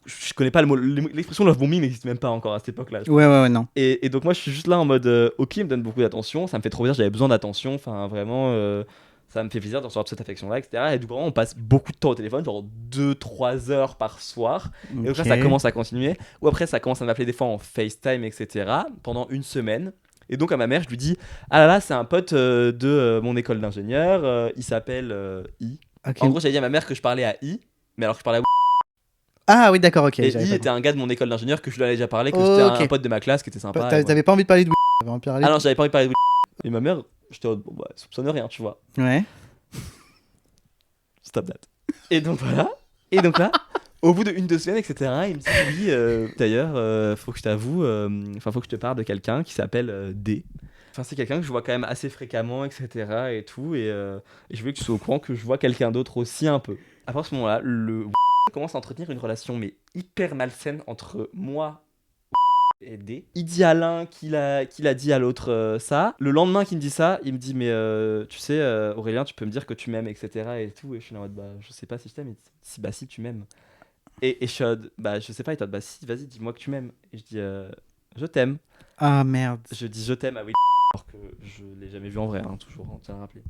je connais pas le mot, l'expression love bombing n'existe même pas encore à cette époque-là. Ouais, non. Et donc moi, je suis juste là en mode ok, il me donne beaucoup d'attention, ça me fait trop plaisir, j'avais besoin d'attention, enfin vraiment. Ça me fait plaisir de recevoir cette affection-là, etc. Et du coup, on passe beaucoup de temps au téléphone, genre 2-3 heures par soir. Et donc là, ça commence à continuer. Ou après, ça commence à m'appeler des fois en FaceTime, etc. pendant une semaine. Et donc, à ma mère, je lui dis ah là là, c'est un pote de mon école d'ingénieur. Il s'appelle I. Okay. En gros, j'avais dit à ma mère que je parlais à I, mais alors que je parlais à Ah oui, d'accord, ok. Et I était un gars de mon école d'ingénieur que je lui avais déjà parlé, que c'était un pote de ma classe qui était sympa. T'avais pas envie de parler de Ah non, j'avais pas envie de parler de Et ma mère, j'étais bon, bah, soupçonne rien, tu vois. Ouais. Stop that. Et donc voilà. Et donc là, au bout de 1-2 semaines, etc., il me dit oui, d'ailleurs, faut que je t'avoue, faut que je te parle de quelqu'un qui s'appelle D. Enfin, c'est quelqu'un que je vois quand même assez fréquemment, etc. et tout. Et je voulais que tu sois au courant que je vois quelqu'un d'autre aussi un peu. À ce moment-là, le commence à entretenir une relation mais hyper malsaine entre moi et D. Il dit à l'un qu'il a dit à l'autre ça. Le lendemain qu'il me dit ça, il me dit mais tu sais Aurélien, tu peux me dire que tu m'aimes, etc. et tout. Et je suis là en mode bah je sais pas si je t'aime. Bah si, tu m'aimes. Et je suis en mode bah je sais pas. Il est en mode bah si, vas-y, dis-moi que tu m'aimes. Et je dis je t'aime. Ah merde. Je dis je t'aime à oui, alors que je l'ai jamais vu en vrai, hein, toujours, on tient à rappeler.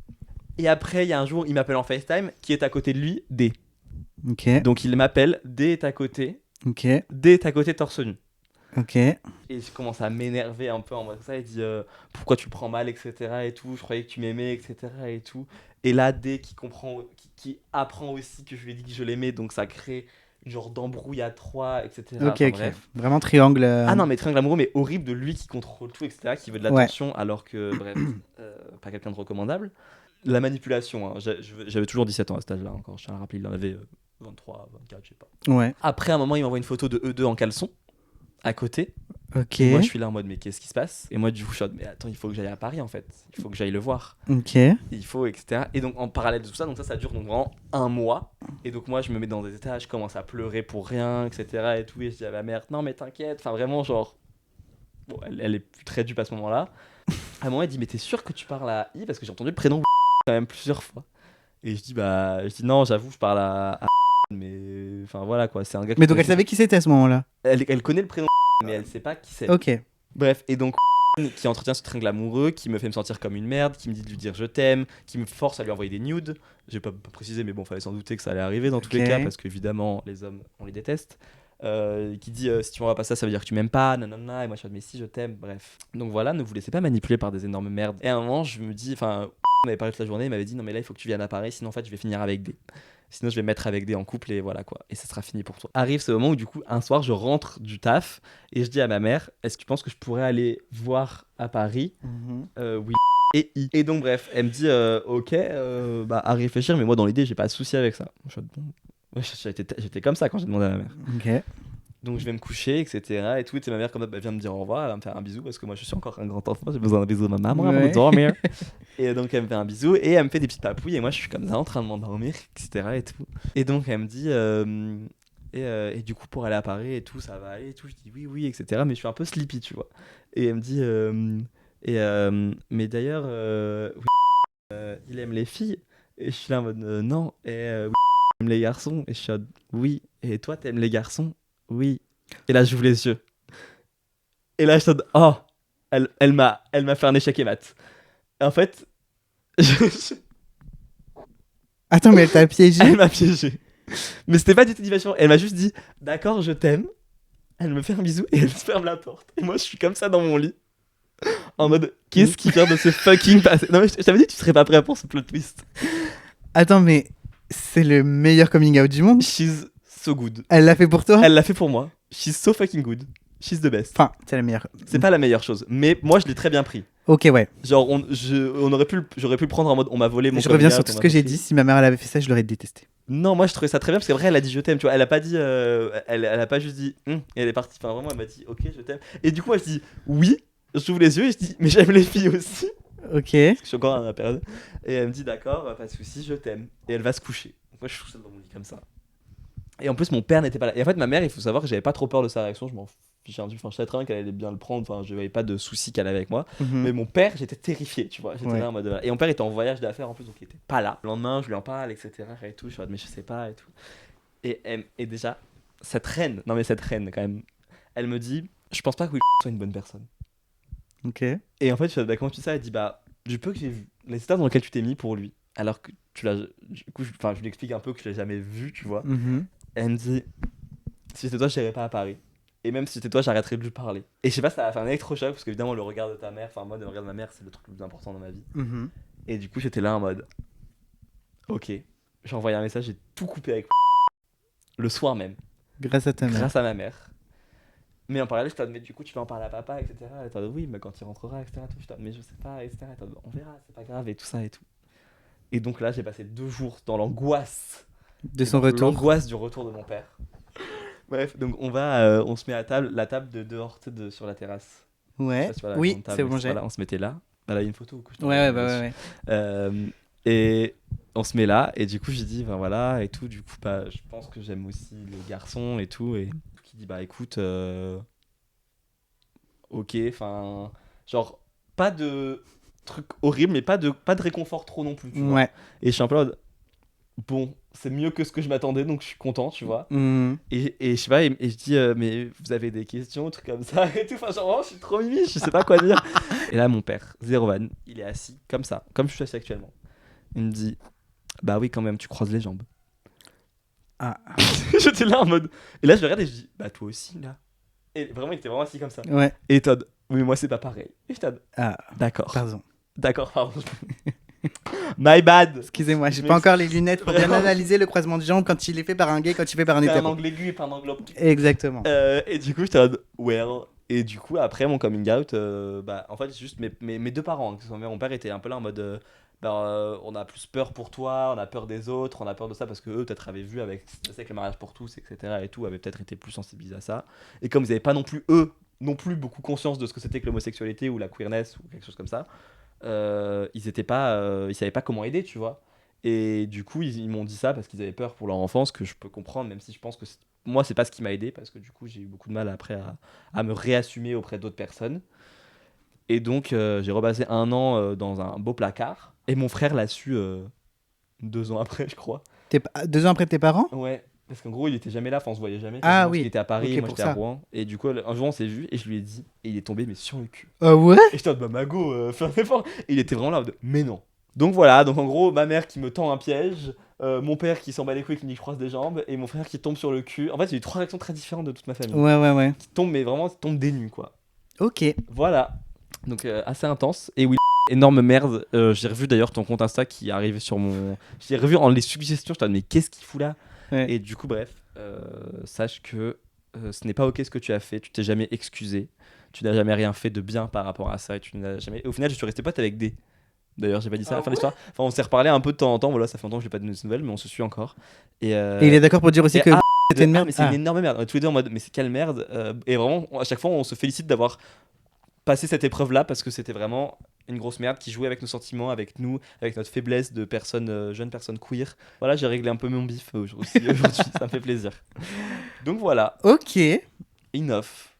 Et après, il y a un jour, il m'appelle en FaceTime, qui est à côté de lui, D. Ok. Donc il m'appelle, D est à côté. Ok. D est à côté, torse nu. Ok. Et je commence à m'énerver un peu en mode ça. Il dit pourquoi tu le prends mal, etc. et tout. Je croyais que tu m'aimais, etc. et tout. Et là, D qui comprend, qui apprend aussi que je lui ai dit que je l'aimais, donc ça crée une genre d'embrouille à 3, etc. Ok. Bref. Vraiment triangle. Ah non, mais triangle amoureux, mais horrible, de lui qui contrôle tout, etc. Qui veut de l'attention, alors que, bref, pas quelqu'un de recommandable. La manipulation, hein. J'avais toujours 17 ans à cet âge-là encore. Je tiens à le rappeler, il en avait 23, 24, je sais pas. Ouais. Après, à un moment, il m'envoie une photo de eux deux en caleçon, à côté. Ok. Et moi, je suis là en mode, mais qu'est-ce qui se passe? Et moi, du coup, je suis en mode, mais attends, il faut que j'aille à Paris, en fait. Il faut que j'aille le voir. Ok. Il faut, etc. Et donc, en parallèle de tout ça, donc ça dure donc vraiment 1 mois. Et donc, moi, je me mets dans des états, je commence à pleurer pour rien, etc. Et tout. Et je dis à ma mère, non, mais t'inquiète. Enfin, vraiment, genre. Bon, elle est plus très dupe à ce moment-là. À un moment, elle dit, mais t'es sûr que tu parles à I? Parce que j'ai entendu le prénom quand même plusieurs fois. Et je dis non, j'avoue, je parle à mais enfin voilà quoi, c'est un gars. Mais donc elle savait qui c'était à ce moment-là? Elle connaît le prénom, mais elle sait pas qui c'est. Ok. Bref, et donc qui entretient ce triangle amoureux, qui me fait me sentir comme une merde, qui me dit de lui dire je t'aime, qui me force à lui envoyer des nudes. J'ai pas précisé, mais bon, fallait sans douter que ça allait arriver dans tous les cas, parce qu'évidemment, les hommes, on les déteste. Qui dit si tu m'envoies pas ça, ça veut dire que tu m'aimes pas, nanana, et moi je dis mais si, je t'aime, bref. Donc voilà, ne vous laissez pas manipuler par des énormes merdes. Et à un moment, je me dis, enfin, on avait parlé toute la journée, il m'avait dit non, mais là il faut que tu viennes à Paris, sinon en fait je vais finir avec des. Sinon je vais me mettre avec des en couple et voilà quoi. Et ça sera fini pour toi. Arrive ce moment où du coup, un soir, je rentre du taf et je dis à ma mère, est-ce que tu penses que je pourrais aller voir à Paris oui. Et I. Et donc bref, elle me dit ok, à réfléchir, mais moi dans l'idée, j'ai pas de souci avec ça. Je suis bon. Ouais, j'étais comme ça quand j'ai demandé à ma mère. Ok. Donc je vais me coucher, etc. Et tout. Et ma mère, comme vient me dire au revoir, elle va me faire un bisou parce que moi je suis encore un grand enfant, j'ai besoin d'un bisou de ma maman avant de dormir. Et donc elle me fait un bisou et elle me fait des petites papouilles et moi je suis comme ça en train de m'endormir, etc. Et tout. Et donc elle me dit et du coup pour aller à Paris et tout, ça va aller et tout. Je dis oui, etc. Mais je suis un peu sleepy, tu vois. Et elle me dit mais d'ailleurs il aime les filles. Et je suis là en mode non. Et oui, il aime les garçons. Et je suis en mode oui. Et toi t'aimes les garçons? Oui. Et là, j'ouvre les yeux. Et là, je me dis, oh, elle m'a fait un échec et mat. En fait, Attends, mais elle t'a piégé? Elle m'a piégé. Mais c'était pas du tout diversion. Elle m'a juste dit, d'accord, je t'aime. Elle me fait un bisou et elle se ferme la porte. Et moi, je suis comme ça dans mon lit. En mode, qu'est-ce qui vient de se fucking passer? Non, mais je t'avais dit que tu serais pas prêt pour ce plot twist. Attends, mais c'est le meilleur coming out du monde. She's so good. Elle l'a fait pour toi? Elle l'a fait pour moi. She's so fucking good. She's the best. Enfin, c'est la meilleure. C'est pas la meilleure chose, mais moi je l'ai très bien pris. Ok, ouais. Genre, j'aurais pu le prendre en mode on m'a volé mon. Je reviens sur tout ce que j'ai dit. Si ma mère elle avait fait ça, je l'aurais détesté. Non, moi je trouvais ça très bien parce qu'après elle a dit je t'aime, tu vois. Elle a pas dit, elle a pas juste dit et elle est partie. Enfin vraiment elle m'a dit ok je t'aime. Et du coup moi je dis oui, j'ouvre les yeux et je dis mais j'aime les filles aussi. Ok. Parce que je suis encore à la période. Et elle me dit d'accord, pas de soucis, je t'aime. Et elle va se coucher. Donc moi je suis tout seul dans mon lit comme ça. Et en plus mon père n'était pas là. Et en fait ma mère, il faut savoir que j'avais pas trop peur de sa réaction, je m'en fichais un peu. Enfin je savais très bien qu'elle allait bien le prendre, enfin je n'avais pas de soucis qu'elle avait avec moi. Mhm. Mais mon père, j'étais terrifié, tu vois. J'étais Ouais. là en mode. Et mon père était en voyage d'affaires en plus, donc il était pas là. Le lendemain, je lui en parle, etc. Et tout. Je suis en mode, mais je sais pas et tout. Et déjà, cette reine, non mais cette reine quand même, elle me dit, je pense pas que Will soit une bonne personne. Ok. Et en fait, je fais, bah, comment tu dis ça? Elle dit, bah, du peu que j'ai vu, les stars dans lesquels tu t'es mis pour lui, alors que tu l'as. Du coup, je lui explique un peu que je l'ai jamais vu, tu vois. Mhm. Elle me dit, si c'était toi, je n'irais pas à Paris. Et même si c'était toi, j'arrêterais de lui parler. Et je sais pas, ça a fait un électrochoc, parce qu'évidemment, le regard de ta mère, enfin, moi, le regard de ma mère, c'est le truc le plus important dans ma vie. Mhm. Et du coup, j'étais là en mode, ok. J'ai envoyé un message, j'ai tout coupé avec le soir même, Grâce à ta mère. grâce à ma mère. Mais en parallèle, je t'en mais du coup, tu peux en parler à papa, etc. Et t'en oui, mais quand il rentrera, etc. Tout, je t'en mais je sais pas, etc. Et on verra, c'est pas grave, et tout ça et tout. Et donc là, j'ai passé 2 jours dans l'angoisse. De Et son dans retour. L'angoisse du retour de mon père. Bref, donc on se met à table, la table de dehors, tu sais, sur la terrasse. Je sais Ouais. pas si tu vois la Oui, grande table, c'est bon, j'ai. voilà, on se mettait là. Bah là, il y a une photo que je t'envoie Ouais, ouais, bah dessus. ouais, ouais. Et on se met là, et du coup, j'ai dit, ben voilà, et tout. Du coup, bah, je pense que j'aime aussi les garçons et tout. Et qui dit, bah écoute, ok, enfin, genre, pas de truc horrible, mais pas de réconfort trop non plus, tu vois. Ouais. Et je suis un peu en mode, bon, c'est mieux que ce que je m'attendais, donc je suis content, tu vois. Mhm. Et je sais pas, et je dis, mais vous avez des questions, trucs comme ça, et tout. Enfin, genre, vraiment, je suis trop mimi, je sais pas quoi dire. Et là, mon père, zéro van, il est assis, comme ça, comme je suis assis actuellement. Il me dit, bah oui, quand même, tu croises les jambes. Ah. J'étais là en mode. Et là, je le regarde et je dis, bah toi aussi, là. Et vraiment, il était vraiment assis comme ça. Ouais. Et Todd, oui, moi, c'est pas pareil. Et Todd, Ah. d'accord. Pardon. D'accord, pardon. My bad. Excusez-moi, j'ai Je pas encore les lunettes pour bien Vraiment. analyser le croisement de jambes quand il est fait par un gay, quand il est fait par un C'est un hétéro. angle aigu et pas un angle obtus. Exactement. Et du coup, j'étais en mode, well. Et du coup, après mon coming out, bah, en fait, c'est juste mes 2 parents. Hein, mon père était un peu là en mode, on a plus peur pour toi, on a peur des autres, on a peur de ça parce que eux, peut-être, avaient vu avec, je sais que le mariage pour tous, etc. et tout, avaient peut-être été plus sensibilisés à ça. Et comme ils n'avaient pas non plus, eux, non plus beaucoup conscience de ce que c'était que l'homosexualité ou la queerness ou quelque chose comme ça, ils étaient pas, ils savaient pas comment aider, tu vois. Et du coup, ils m'ont dit ça parce qu'ils avaient peur pour leur enfance, que je peux comprendre, même si je pense que moi, c'est pas ce qui m'a aidé parce que du coup, j'ai eu beaucoup de mal après à me réassumer auprès d'autres personnes. Et donc, j'ai repassé 1 an dans un beau placard. Et mon frère l'a su 2 ans après, je crois. 2 ans après tes parents? Ouais, parce qu'en gros, il était jamais là, enfin, on se voyait jamais. Ah Parce oui. qu'il était à Paris, Ok, moi pour j'étais à ça. Rouen. Et du coup, un jour, on s'est vu et je lui ai dit, et il est tombé, mais sur le cul. Ah ouais? Et j'étais en mode, bah, Mago, fais un effort. Et il était vraiment là, en mode, mais non. Donc voilà, donc en gros, ma mère qui me tend un piège, mon père qui s'en bat les couilles, qui me dit que je croise des jambes, et mon frère qui tombe sur le cul. En fait, j'ai eu 3 réactions très différentes de toute ma famille. Ouais, ouais, ouais. Qui tombent, mais vraiment, qui tombent des nues, quoi. Ok. Voilà. Donc assez intense. Et oui, énorme merde. J'ai revu d'ailleurs ton compte Insta qui est arrivé sur mon. J'ai revu en les suggestions. Je me mais qu'est-ce qu'il fout là? Ouais. Et du coup, bref, sache que ce n'est pas ok ce que tu as fait. Tu t'es jamais excusé. Tu n'as jamais rien fait de bien par rapport à ça. Et tu n'as jamais. Et au final, je suis resté pote avec D. D'ailleurs, j'ai pas dit ça à la fin de l'histoire. Enfin, on s'est reparlé un peu de temps en temps. Voilà, ça fait longtemps que je n'ai pas donné de nouvelles, mais on se suit encore. Et Et il est d'accord pour dire aussi et que c'était une merde. mais c'est une énorme merde. Tous les deux en mode, mais c'est quelle merde. Et vraiment, à chaque fois, on se félicite d'avoir passé cette épreuve là parce que c'était vraiment une grosse merde qui jouait avec nos sentiments, avec nous, avec notre faiblesse de personnes, jeunes personnes queer. Voilà, j'ai réglé un peu mon bif aujourd'hui, ça me fait plaisir. Donc voilà, Ok. enough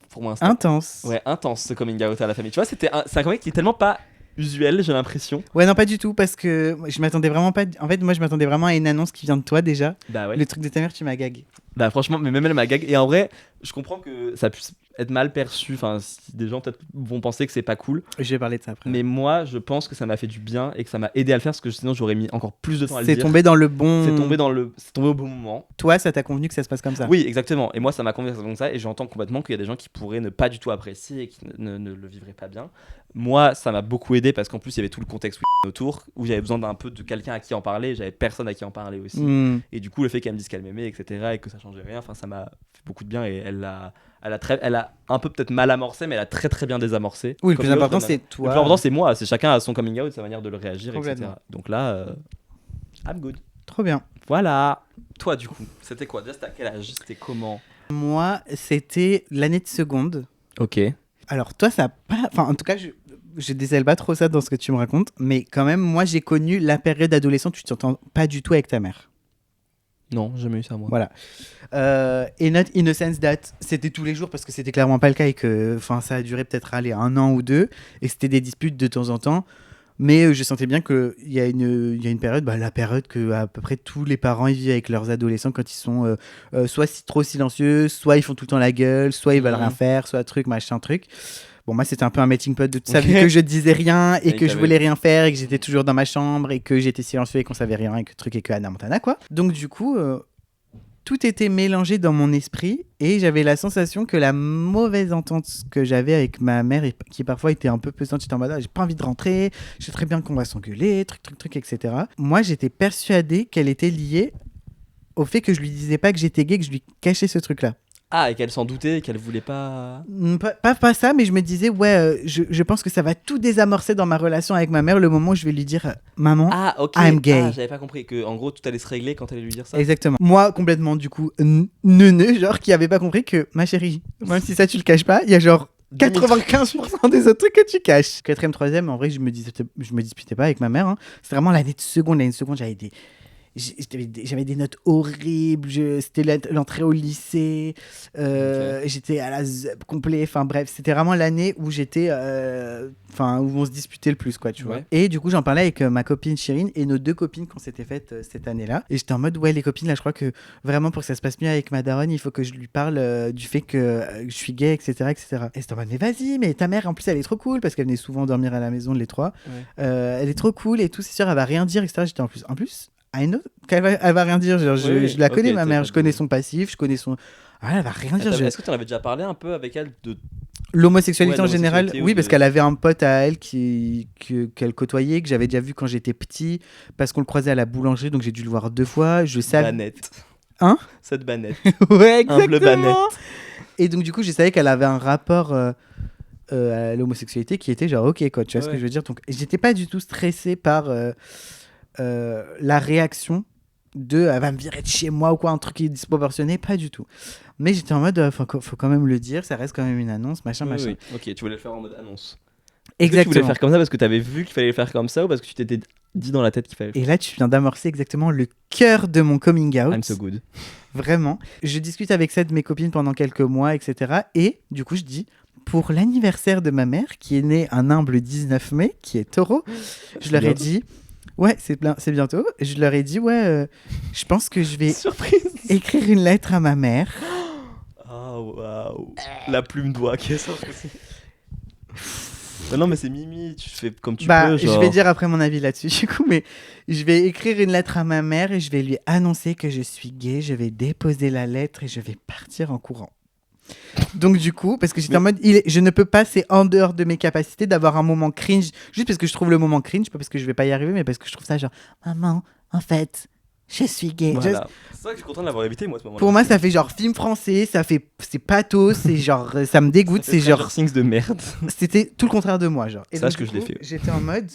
pour moi. Insta. Intense. Ouais, intense ce coming out à la famille. Tu vois, c'est un coming qui est tellement pas usuel, j'ai l'impression. Ouais, non, pas du tout, parce que je m'attendais vraiment pas. En fait, moi, je m'attendais vraiment à une annonce qui vient de toi déjà. Bah ouais. Le truc de ta mère, tu m'as gag. Bah franchement, mais même elle m'a gag. Et en vrai, je comprends que ça puisse être mal perçu. Enfin, si des gens peut-être vont penser que c'est pas cool. Je vais parler de ça après. Mais moi, je pense que ça m'a fait du bien et que ça m'a aidé à le faire parce que sinon j'aurais mis encore plus de temps à le c'est dire. tombé dans le bon. C'est tombé au bon moment. Toi, ça t'a convenu que ça se passe comme ça. Oui, exactement. Et moi, ça m'a convenu comme ça. Et j'entends complètement qu'il y a des gens qui pourraient ne pas du tout apprécier et qui ne le vivraient pas bien. Moi, ça m'a beaucoup aidé parce qu'en plus, il y avait tout le contexte autour où j'avais besoin d'un peu de quelqu'un à qui en parler. J'avais personne à qui en parler aussi. Hmm. Et du coup, le fait qu'elle me dise qu'elle m'aimait, etc., et que ça changeait rien, enfin, ça m'a fait beaucoup de bien. Et elle a un peu peut-être mal amorcé, mais elle a très très bien désamorcé. Oui, le Comme plus important, l'autre, c'est Le toi. plus important, c'est moi. C'est chacun a son coming out, sa manière de le réagir, etc. Complètement. Donc là, I'm good. Trop bien. Voilà. Toi, du coup, c'était quoi? Déjà, c'était à quel âge? C'était comment? Moi, c'était l'année de seconde. Ok. Alors, toi, ça a pas... Enfin, en tout cas, je décèle pas trop ça dans ce que tu me racontes, mais quand même, moi, j'ai connu la période adolescente où tu t'entends pas du tout avec ta mère. Non, j'ai jamais eu ça, moi. Voilà. Et not in a sense that c'était tous les jours parce que c'était clairement pas le cas et que ça a duré peut-être aller 1 an ou 2 et c'était des disputes de temps en temps. Mais je sentais bien qu'il y a une période, la période que à peu près tous les parents ils vivent avec leurs adolescents quand ils sont soit trop silencieux, soit ils font tout le temps la gueule, soit ils veulent rien faire, soit truc, machin, truc. Bon, moi, c'était un peu un melting pot de tout ça, vu que je disais rien et que je voulais rien faire et que j'étais toujours dans ma chambre et que j'étais silencieux et qu'on savait rien et que truc et que Hannah Montana, quoi. Donc, du coup, tout était mélangé dans mon esprit et j'avais la sensation que la mauvaise entente que j'avais avec ma mère, et qui parfois était un peu pesante, j'étais en mode j'ai pas envie de rentrer, je sais très bien qu'on va s'engueuler, truc, etc. Moi, j'étais persuadée qu'elle était liée au fait que je lui disais pas que j'étais gay, que je lui cachais ce truc-là. Ah, et qu'elle s'en doutait, qu'elle voulait pas... Pas ça, mais je me disais, je pense que ça va tout désamorcer dans ma relation avec ma mère le moment où je vais lui dire, maman, I'm gay. Ah, j'avais pas compris que en gros tout allait se régler quand elle allait lui dire ça. Exactement. Moi, complètement, du coup, neuneu, genre, qui avait pas compris que, ma chérie, même si ça tu le caches pas, il y a genre 95% des autres trucs que tu caches. Quatrième, troisième, en vrai, je me disputais pas avec ma mère. Hein. C'était vraiment l'année de seconde. L'année de seconde, j'avais des notes horribles, c'était l'entrée au lycée, j'étais à la ZEP complet, enfin bref, c'était vraiment l'année où j'étais, où on se disputait le plus, quoi, tu vois. Et du coup, j'en parlais avec ma copine Chirine et nos 2 copines qu'on s'était faites cette année-là. Et j'étais en mode, les copines, là, je crois que vraiment pour que ça se passe mieux avec ma daronne, il faut que je lui parle du fait que je suis gay, etc., etc. Et c'était en mode, mais vas-y, mais ta mère, en plus, elle est trop cool parce qu'elle venait souvent dormir à la maison, les 3. Elle est trop cool et tout, c'est sûr, elle va rien dire, etc. J'étais en plus. I know qu'elle va rien dire. Genre, je la connais, ma mère. Je connais son passif, je connais son. Ah, elle va rien dire. Est-ce que tu en avais déjà parlé un peu avec elle de l'homosexualité en général? Oui, parce qu'elle avait un pote à elle qu'elle côtoyait, que j'avais déjà vu quand j'étais petit, parce qu'on le croisait à la boulangerie, donc j'ai dû le voir 2 fois. Je savais. Banette. Hein? Cette banette. Ouais, exactement. Humble banette. Et donc, du coup, je savais qu'elle avait un rapport à l'homosexualité qui était genre, ok, quoi, tu vois ce que je veux dire? Donc, j'étais pas du tout stressé par. La réaction elle va me virer de chez moi ou quoi, un truc qui est disproportionné, pas du tout. Mais j'étais en mode, faut quand même le dire, ça reste quand même une annonce, machin. Oui. Ok, tu voulais le faire en mode annonce. Exactement. Tu voulais le faire comme ça parce que tu avais vu qu'il fallait le faire comme ça ou parce que tu t'étais dit dans la tête qu'il fallait le faire? Et là, tu viens d'amorcer exactement le cœur de mon coming out. I'm so good. Vraiment. Je discute avec 7 de mes copines pendant quelques mois, etc. Et du coup, je dis, pour l'anniversaire de ma mère, qui est née un humble 19 mai, qui est taureau, je leur ai dit... Ouais, c'est bientôt. Je leur ai dit, je pense que je vais écrire une lettre à ma mère. Oh, waouh. La plume d'oie qui est sortie. Non, mais c'est Mimi, tu fais comme tu peux. Genre... Je vais dire après mon avis là-dessus, du coup, mais je vais écrire une lettre à ma mère et je vais lui annoncer que je suis gay. Je vais déposer la lettre et je vais partir en courant. Donc du coup, parce que j'étais en mode, je ne peux pas, c'est en dehors de mes capacités d'avoir un moment cringe, juste parce que je trouve le moment cringe, pas parce que je vais pas y arriver, mais parce que je trouve ça genre, maman, en fait, je suis gay. Voilà. C'est vrai que je suis content de l'avoir évité, moi, à ce moment-là. Pour moi, ça fait genre film français, c'est pathos, c'est genre, ça me dégoûte, c'est genre... Things de merde. C'était tout le contraire de moi, genre. Et sache donc, que je l'ai fait. J'étais en mode...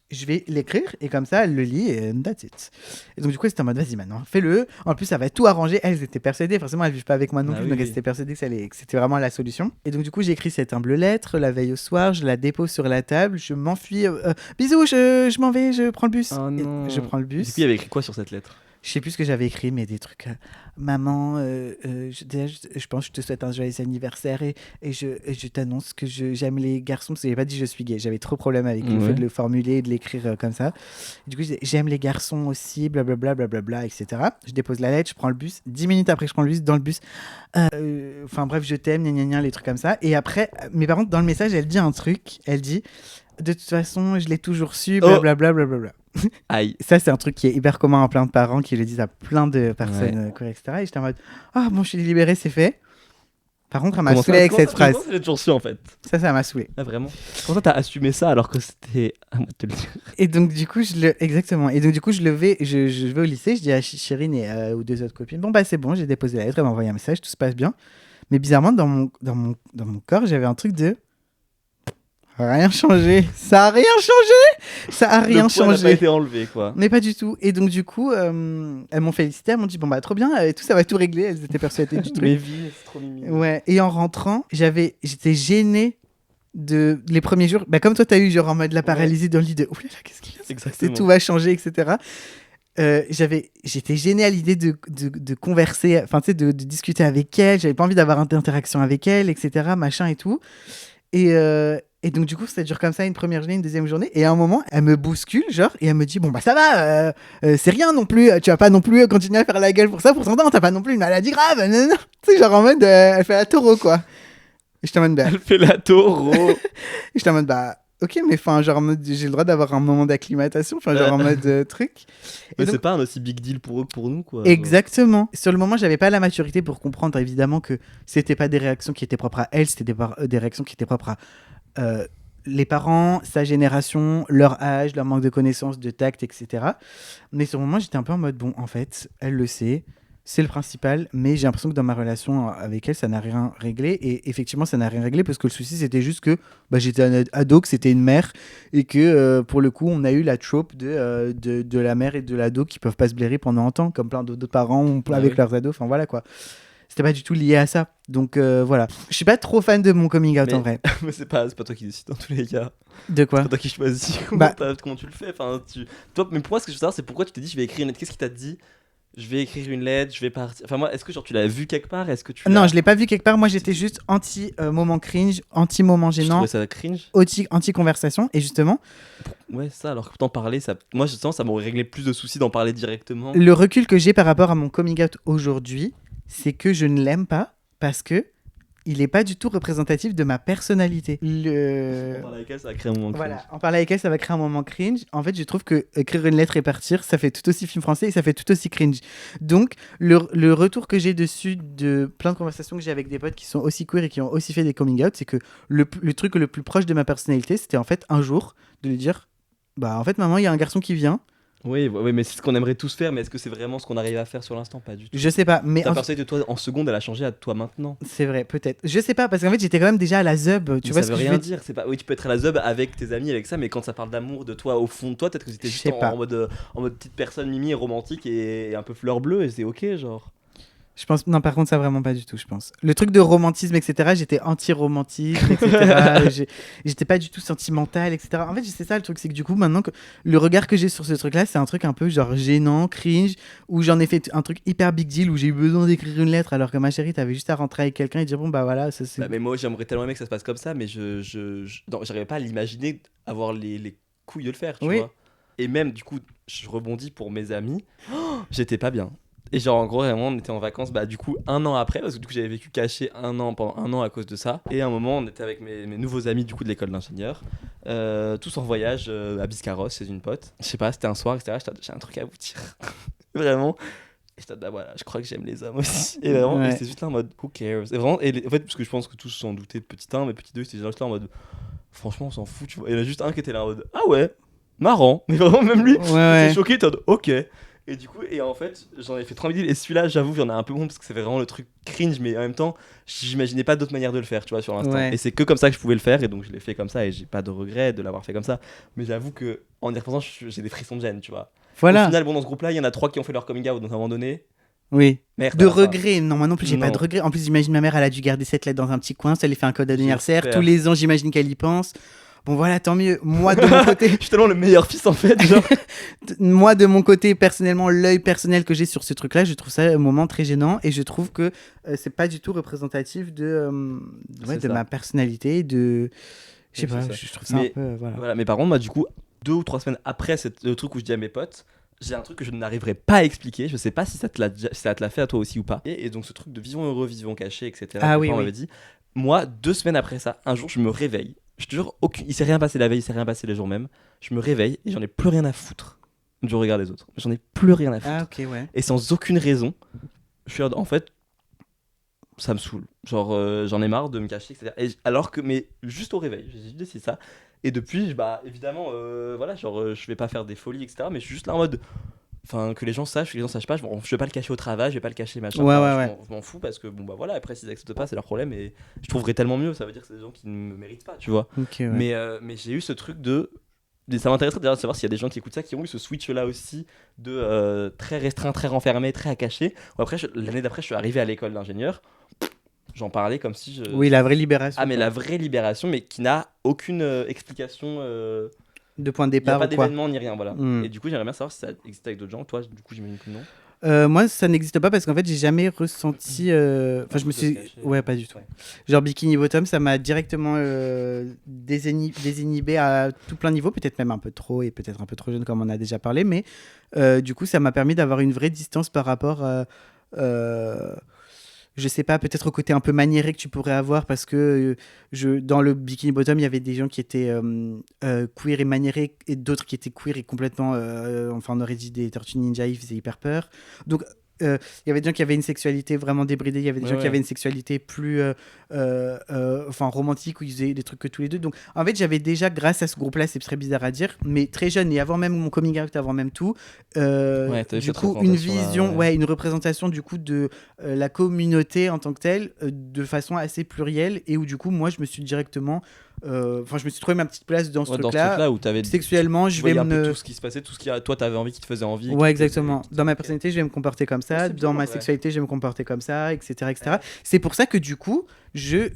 Je vais l'écrire et comme ça elle le lit et that's it. Et donc du coup c'était en mode vas-y maintenant fais-le. En plus ça va tout arranger. Elles étaient persuadées, forcément elles vivent pas avec moi non plus, donc elles étaient persuadées que c'était vraiment la solution. Et donc du coup j'ai écrit cette humble lettre la veille au soir, je la dépose sur la table, je m'enfuis. Bisous, je m'en vais, je prends le bus. Oh non. Je prends le bus. Du coup il y avait écrit quoi sur cette lettre? Je sais plus ce que j'avais écrit, mais des trucs. Maman, je pense que je te souhaite un joyeux anniversaire et je t'annonce que j'aime les garçons, parce que j'avais pas dit je suis gay. J'avais trop de problèmes avec le fait de le formuler et de l'écrire comme ça. Et du coup, j'aime les garçons aussi, blablabla, blablabla, etc. Je dépose la lettre, je prends le bus. 10 minutes après, je prends le bus. Dans le bus, bref, je t'aime, gna gna gna, les trucs comme ça. Et après, mes parents, dans le message, elle dit un truc. Elle dit, de toute façon, je l'ai toujours su, blablabla, blablabla. Aïe. Ça, c'est un truc qui est hyper commun à plein de parents qui le disent à plein de personnes, etc. Et j'étais en mode, bon, je suis libéré, c'est fait. Par contre, elle m'a saoulé avec cette phrase. Je l'ai toujours su en fait. Ça m'a saoulé. Ah, vraiment? Comment ça, t'as assumé ça alors que c'était à moi de te le dire? Et donc, du coup, exactement. Et donc, du coup, je vais au lycée, je dis à Chirine et aux 2 autres copines, bon, c'est bon, j'ai déposé la lettre, elle m'a envoyé un message, tout se passe bien. Mais bizarrement, dans mon corps, j'avais un truc de, rien changé. Ça a rien changé. Ça a rien Le poids changé. n'a pas été enlevé, quoi. Mais pas du tout. Et donc, du coup, elles m'ont félicité. Elles m'ont dit, bon, bah, trop bien. Et tout, ça va tout régler. Elles étaient persuadées du truc. Mais vie, c'est trop mignon. Ouais. Et en rentrant, j'étais gênée de les premiers jours. Bah, comme toi, t'as eu genre en mode la paralysie dans le lit de, oulala, qu'est-ce qu'il y a? Exactement. Tout va changer, etc. J'étais gênée à l'idée de converser, enfin, tu sais, de discuter avec elle. J'avais pas envie d'avoir d'interaction avec elle, etc. Machin et tout. Et donc, du coup, ça dure comme ça une première journée, une deuxième journée. Et à un moment, elle me bouscule, genre, et elle me dit, bon, bah, ça va, c'est rien non plus. Tu vas pas non plus continuer à faire la gueule pour ça, pour son temps. T'as pas non plus une maladie grave. Non, non. Tu sais, genre en mode, elle fait la taureau, quoi. Et je t'en mode, bah. Elle fait la taureau. Et je t'en mode, bah. Ok, mais enfin, genre en mode, j'ai le droit d'avoir un moment d'acclimatation, enfin, genre en mode truc. Mais donc, c'est pas un aussi big deal pour eux que pour nous, quoi. Exactement. Sur le moment, j'avais pas la maturité pour comprendre, évidemment, que c'était pas des réactions qui étaient propres à elle, c'était des réactions qui étaient propres à les parents, sa génération, leur âge, leur manque de connaissances, de tact, etc. Mais sur le moment, j'étais un peu en mode, bon, en fait, elle le sait, c'est le principal, mais j'ai l'impression que dans ma relation avec elle, ça n'a rien réglé. Et effectivement, ça n'a rien réglé parce que le souci, c'était juste que bah, j'étais un ado, que c'était une mère, et que pour le coup, on a eu la trope de la mère et de l'ado qui peuvent pas se blairer pendant un temps, comme plein d'autres parents ont avec leurs ados. Enfin voilà quoi. C'était pas du tout lié à ça. Donc voilà. Je suis pas trop fan de mon coming out en vrai. Mais c'est pas toi qui décides dans tous les cas. De quoi? C'est pas toi qui choisis comment tu le fais. Enfin, toi, mais pour moi, ce que je veux savoir, c'est pourquoi tu t'es dit je vais écrire une lettre. Qu'est-ce qui t'a dit je vais écrire une lettre, je vais partir. Enfin, moi, est-ce que genre tu l'as vu quelque part? Est-ce que tu Non, je l'ai pas vu quelque part. Moi, j'étais juste anti-moment cringe, anti-moment Je gênant, trouvais ça cringe. anti-conversation. Et justement, Ouais, ça, alors que t'en parler, ça... moi, je sens ça m'aurait réglé plus de soucis d'en parler directement. le recul que j'ai par rapport à mon coming out aujourd'hui, c'est que je ne l'aime pas parce que il est pas du tout représentatif de ma personnalité. En parler avec elle, ça va créer un moment cringe. Voilà, en parler avec elle, ça va créer un moment cringe. En fait, je trouve que écrire une lettre et partir, ça fait tout aussi film français et ça fait tout aussi cringe. Donc, le retour que j'ai dessus de plein de conversations que j'ai avec des potes qui sont aussi queer et qui ont aussi fait des coming out, c'est que le truc le plus proche de ma personnalité, c'était en fait un jour de lui dire, bah en fait maman, il y a un garçon qui vient. Oui, mais c'est ce qu'on aimerait tous faire, mais est-ce que c'est vraiment ce qu'on arrive à faire sur l'instant? Pas du tout. Je sais pas, mais Ta personnalité de toi en seconde, elle a changé à toi maintenant. c'est vrai, peut-être. Je sais pas, parce qu'en fait, j'étais quand même déjà à la zeub. Tu vois ça ce veut que je rien veux dire. C'est pas... Oui, tu peux être à la zeub avec tes amis, avec ça, mais quand ça parle d'amour de toi au fond de toi, peut-être que c'était Je juste sais pas. en mode petite personne mimi et romantique et un peu fleur bleue, et c'est ok, genre. Je pense, non, par contre, ça vraiment pas du tout, je pense. Le truc de romantisme, etc., j'étais anti-romantisme, etc. J'étais pas du tout sentimental, etc. En fait, c'est ça le truc, c'est que du coup, maintenant, le regard que j'ai sur ce truc-là, c'est un truc un peu genre gênant, cringe, où j'en ai fait un truc hyper big deal, où j'ai eu besoin d'écrire une lettre, alors que ma chérie, t'avais juste à rentrer avec quelqu'un et dire, bon, bah voilà, ça c'est. Bah, mais moi, j'aimerais tellement aimer que ça se passe comme ça, mais non, j'arrivais pas à l'imaginer avoir les couilles de le faire, tu vois. Et même, du coup, je rebondis pour mes amis, j'étais pas bien. Et genre en gros vraiment on était en vacances bah du coup un an après parce que du coup j'avais vécu caché pendant un an à cause de ça et à un moment on était avec mes nouveaux amis du coup de l'école d'ingénieur tous en voyage à Biscarrosse chez une pote, je sais pas c'était un soir etc, j'ai un truc à vous dire vraiment et j'étais là voilà je crois que j'aime les hommes aussi et vraiment ouais. Et c'était juste là en mode who cares et vraiment en fait parce que je pense que tous s'en doutaient de petit 1 mais petit 2 c'était juste là en mode franchement on s'en fout tu vois et il y en a juste un qui était là en mode ah ouais marrant mais vraiment même lui était choqué t'es en mode ok. Et du coup, et en fait, j'en ai fait 30 000 et celui-là, j'avoue, j'en ai un peu honte parce que c'est vraiment le truc cringe, mais en même temps, j'imaginais pas d'autre manière de le faire, tu vois, sur l'instant. Ouais. Et c'est que comme ça que je pouvais le faire, et donc je l'ai fait comme ça, et j'ai pas de regret de l'avoir fait comme ça. Mais j'avoue que en y repensant, j'ai des frissons de gêne, tu vois. Voilà. Au final, bon, dans ce groupe-là, il y en a 3 qui ont fait leur coming out, donc à un moment donné. Oui. Merde, de regret, non, moi non plus, j'ai pas de regret. En plus, j'imagine ma mère, elle a dû garder cette lettre dans un petit coin, ça lui fait un code d'anniversaire. Tous les ans, j'imagine qu'elle y pense. Bon voilà, tant mieux. Moi de mon côté, je suis tellement le meilleur fils en fait. Genre. Moi de mon côté, personnellement, l'œil personnel que j'ai sur ce truc-là, je trouve ça un moment très gênant et je trouve que c'est pas du tout représentatif de ma personnalité, de, je sais pas, je trouve ça un peu voilà. Mais par contre, moi du coup, 2 ou 3 semaines après le truc où je dis à mes potes, j'ai un truc que je n'arriverai pas à expliquer. Je sais pas si ça te l'a fait à toi aussi ou pas. Et donc ce truc de vivons heureux, vivons cachés, etc. Ah oui, on m'avait dit. Moi, 2 semaines après ça, un jour, je me réveille. Je te jure, il s'est rien passé la veille, il s'est rien passé les jours même. Je me réveille et j'en ai plus rien à foutre du regard des autres. J'en ai plus rien à foutre. Ah, ok, ouais. Et sans aucune raison, je suis en fait, ça me saoule. Genre, j'en ai marre de me cacher, etc. Et alors que, mais juste au réveil, j'ai décidé ça. Et depuis, bah, évidemment, voilà, genre, je vais pas faire des folies, etc. Mais je suis juste là en mode, enfin que les gens sachent, que les gens sachent pas, je vais pas le cacher au travail, je vais pas le cacher machin. Je m'en fous parce que bon bah voilà, après s'ils acceptent pas, c'est leur problème et je trouverais tellement mieux, ça veut dire que c'est des gens qui ne me méritent pas, tu vois. Okay, Mais j'ai eu ce truc de ça m'intéresserait d'ailleurs de savoir s'il y a des gens qui écoutent ça qui ont eu ce switch là aussi de très restreint, très renfermé, très à cacher. Après l'année d'après, je suis arrivé à l'école d'ingénieur. J'en parlais comme si Oui, la vraie libération. Ah mais la vraie libération, mais qui n'a aucune explication de point de il n'y a départ pas ou quoi. d'événement ni rien, voilà. Et du coup, j'aimerais bien savoir si ça existe avec d'autres gens. Toi, du coup, j'imagine que non. Moi, ça n'existe pas parce qu'en fait, j'ai jamais ressenti. Enfin, je me suis. Ouais, pas du tout. Ouais. Genre Bikini Bottom, ça m'a directement désinhibé à tout plein de niveaux, peut-être même un peu trop et peut-être un peu trop jeune, comme on a déjà parlé, mais du coup, ça m'a permis d'avoir une vraie distance par rapport à. Je sais pas, peut-être au côté un peu maniéré que tu pourrais avoir parce que dans le Bikini Bottom, il y avait des gens qui étaient queer et maniérés et d'autres qui étaient queer et complètement. Enfin, on aurait dit des Tortues Ninja, ils faisaient hyper peur. Donc, il y avait des gens qui avaient une sexualité vraiment débridée, il y avait des gens qui avaient une sexualité plus enfin romantique où ils faisaient des trucs que tous les deux. Donc en fait j'avais déjà, grâce à ce groupe là, c'est très bizarre à dire, mais très jeune et avant même mon coming out, avant même tout, du coup une vision, une représentation du coup de la communauté en tant que telle de façon assez plurielle et où du coup moi je me suis directement je me suis trouvé ma petite place dans ce truc-là où t'avais sexuellement, je vais un peu tout ce qui se passait, tout ce qui toi t'avais envie, qui te faisait envie. Ouais, exactement. Dans ma personnalité, je vais me comporter comme ça. Dans ma sexualité, je vais me comporter comme ça, etc., etc. Ouais. C'est pour ça que du coup, je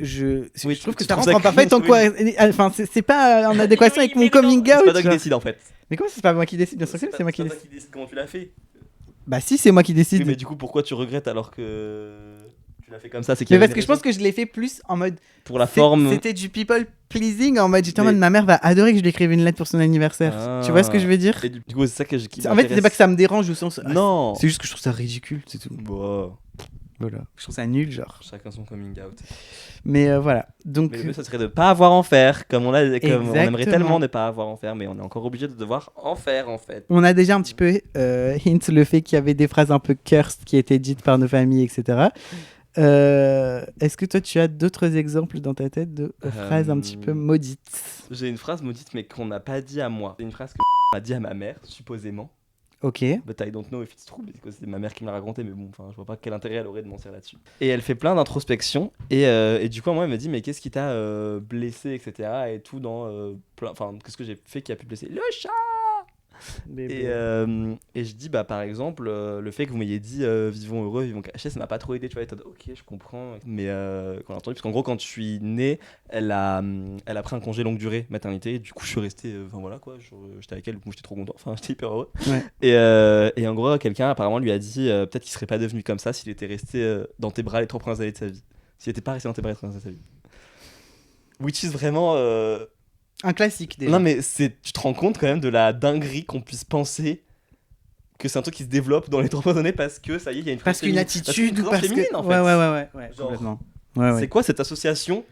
trouve que ça rentre en parfaite en quoi. Enfin, c'est pas en adéquation avec mon coming out. C'est pas toi qui décide en fait. Mais comment c'est pas moi qui décide? Bien sûr que c'est moi qui décide. C'est pas toi qui décide comment tu l'as fait. Bah si, c'est moi qui décide. Oui, mais du coup, pourquoi tu regrettes alors que tu l'as fait comme ça? Mais parce que je pense que je l'ai fait plus en mode pour la forme. C'était du people pleasing en mode j'étais en mode ma mère va adorer que je lui écrive une lettre pour son anniversaire. Tu vois ce que je veux dire? Et du coup, c'est ça que en fait, c'est pas que ça me dérange au sens. Non. C'est juste que je trouve ça ridicule, c'est tout. Bon. Voilà. Je trouve ça nul, genre. Chacun son coming out. Mais voilà. Donc. Mais ça serait de pas avoir en faire, comme on aimerait tellement ne pas avoir en faire, mais on est encore obligé de devoir en faire en fait. On a déjà un petit peu hint le fait qu'il y avait des phrases un peu cursed qui étaient dites par nos familles, etc. Est-ce que toi tu as d'autres exemples dans ta tête de phrases un petit peu maudites? J'ai une phrase maudite mais qu'on n'a pas dit à moi. C'est une phrase que m'a dit à ma mère, supposément. Ok. But I don't know if it's true, parce que c'est ma mère qui me l'a raconté, mais bon, je vois pas quel intérêt elle aurait de mentir là-dessus. Et elle fait plein d'introspection, et du coup, moi, elle me dit, mais qu'est-ce qui t'a blessé, etc. Et tout dans qu'est-ce que j'ai fait qui a pu blesser? Le chat! Et je dis, bah, par exemple, le fait que vous m'ayez dit vivons heureux, vivons cachés, ça m'a pas trop aidé, tu vois. Ok, je comprends. Mais qu'on a entendu, parce qu'en gros, quand je suis né, elle a pris un congé longue durée, maternité. Du coup, je suis resté, voilà quoi, j'étais avec elle, du coup, j'étais trop content, j'étais hyper heureux. Ouais. Et en gros, quelqu'un apparemment lui a dit peut-être qu'il serait pas devenu comme ça s'il était resté dans tes bras les 3 premières années de sa vie. S'il était pas resté dans tes bras les 3 premières années de sa vie. Which is vraiment. Un classique déjà. Non mais tu te rends compte quand même de la dinguerie qu'on puisse penser que c'est un truc qui se développe dans les 3 années parce que ça y est, il y a une parce qu'une attitude ou parce féminine que... en fait. Ouais, genre, complètement. C'est quoi cette association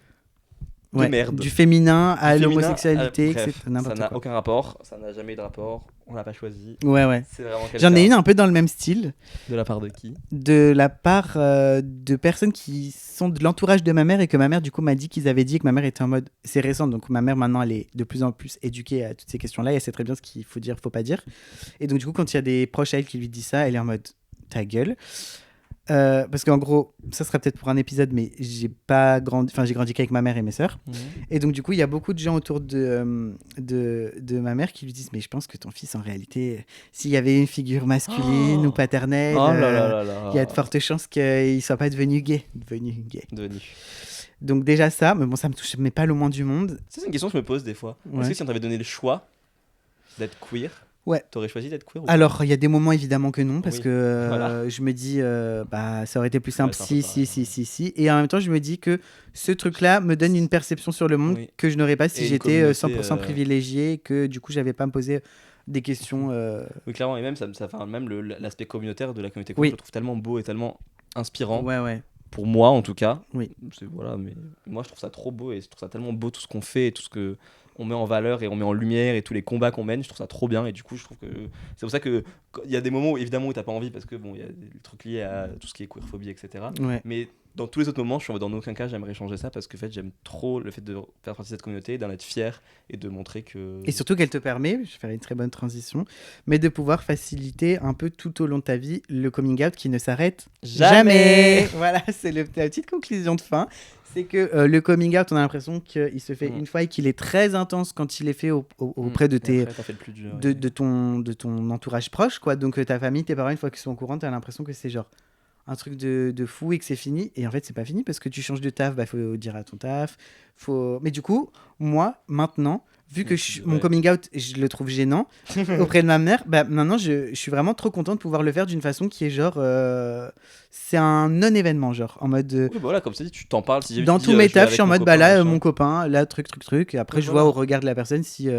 de merde? Du féminin à l'homosexualité, bref, etc. Ça n'a aucun rapport, ça n'a jamais eu de rapport, on l'a pas choisi. Ouais. C'est vraiment J'en ai une un peu dans le même style. De la part de qui? De la part de personnes qui sont de l'entourage de ma mère et que ma mère du coup m'a dit qu'ils avaient dit que ma mère était en mode... C'est récent, donc ma mère maintenant elle est de plus en plus éduquée à toutes ces questions-là et elle sait très bien ce qu'il faut dire, faut pas dire. Et donc du coup quand il y a des proches à elle qui lui disent ça, elle est en mode ta gueule. Parce qu'en gros, ça sera peut-être pour un épisode, mais j'ai grandi qu'avec ma mère et mes sœurs. Et donc, du coup, il y a beaucoup de gens autour de ma mère qui lui disent mais je pense que ton fils, en réalité, s'il y avait une figure masculine ou paternelle, il y a de fortes chances qu'il ne soit pas devenu gay. Donc, déjà ça, mais bon, ça me touche mais pas le moins du monde. C'est une question que je me pose des fois. Est-ce que si on t'avait donné le choix d'être queer, ouais, t'aurais choisi d'être queer ou alors, il y a des moments évidemment que non, parce que je me dis, ça aurait été plus simple si. Et en même temps, je me dis que ce truc-là me donne une perception sur le monde que je n'aurais pas si j'étais 100% privilégié, que du coup, j'avais pas à me poser des questions. Oui, clairement, et même, l'aspect communautaire de la communauté queer, je le trouve tellement beau et tellement inspirant. Ouais. Pour moi, en tout cas. Oui. Mais moi, je trouve ça trop beau et je trouve ça tellement beau tout ce qu'on fait et tout ce que on met en valeur et on met en lumière et tous les combats qu'on mène, je trouve ça trop bien. Et du coup, je trouve que c'est pour ça que il y a des moments où évidemment où t'as pas envie parce que bon, il y a des trucs liés à tout ce qui est queerphobie, etc. Ouais. Mais dans tous les autres moments, je suis dans aucun cas j'aimerais changer ça parce que en fait, j'aime trop le fait de faire partie de cette communauté, d'en être fier et de montrer que. Et surtout qu'elle te permet, je vais faire une très bonne transition, mais de pouvoir faciliter un peu tout au long de ta vie le coming out qui ne s'arrête jamais. Voilà, c'est la petite conclusion de fin. C'est que le coming out, on a l'impression qu'il se fait une fois et qu'il est très intense quand il est fait auprès de ton entourage proche, quoi. Donc ta famille, tes parents, une fois qu'ils sont au courant, t'as l'impression que c'est genre un truc de fou et que c'est fini. Et en fait, c'est pas fini parce que tu changes de taf, bah faut dire à ton taf. Mais du coup, moi, maintenant, vu que mon coming out, je le trouve gênant auprès de ma mère, bah maintenant, je suis vraiment trop content de pouvoir le faire d'une façon qui est genre... c'est un non-événement, genre, en mode... Oui, bah voilà, comme ça, tu t'en parles. Si dans tous mes tafs, je suis en mode, bah là, mon copain, là, truc. Et après, je vois au regard de la personne si...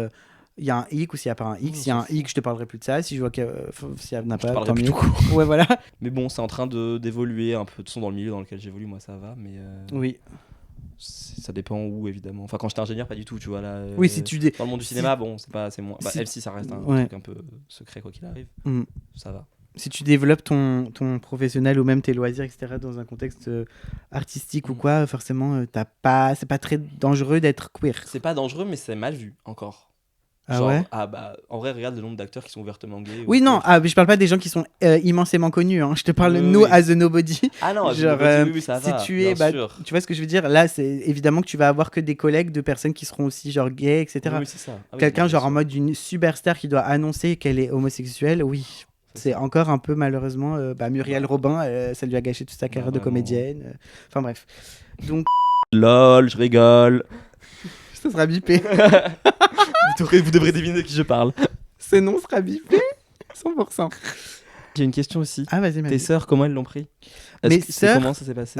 il y a un hic ou s'il n'y a pas un hic. S'il y a un hic, je te parlerai plus de ça. Si je vois qu'il n'y en a pas, tant mieux. Ouais, voilà. Mais bon, c'est en train d'évoluer un peu. De toute façon, dans le milieu dans lequel j'évolue, moi, ça va. Mais oui. Ça dépend où, évidemment. Enfin, quand j'étais ingénieur, pas du tout, tu vois. Là, oui, si tu... Dans le monde du cinéma, bon, c'est moins... Bah, LC, ça reste un truc un peu secret, quoi qu'il arrive. Ça va. Si tu développes ton professionnel ou même tes loisirs, etc., dans un contexte artistique ou quoi, forcément, c'est pas très dangereux d'être queer. C'est pas dangereux, mais c'est mal vu, encore. Ah genre, ouais. En vrai, regarde le nombre d'acteurs qui sont ouvertement gays. Oui, non, mais je parle pas des gens qui sont immensément connus. Hein. Je te parle de nous, as a nobody. Ah non, genre, oui, ça va. Si tu es, tu vois ce que je veux dire. Là, c'est évidemment que tu vas avoir que des collègues de personnes qui seront aussi genre gays, etc. Oui, c'est ça. Quelqu'un genre en mode une superstar qui doit annoncer qu'elle est homosexuelle, oui. C'est encore un peu malheureusement Muriel Robin, ça lui a gâché toute sa carrière de comédienne. Enfin bref. Donc lol, je rigole. Ça sera bipé. Vous devrez deviner de qui je parle. Ce nom sera bipé 100%. J'ai une question aussi. Ah, vas-y, tes sœurs, comment elles l'ont pris? Mes sœurs, comment ça s'est passé?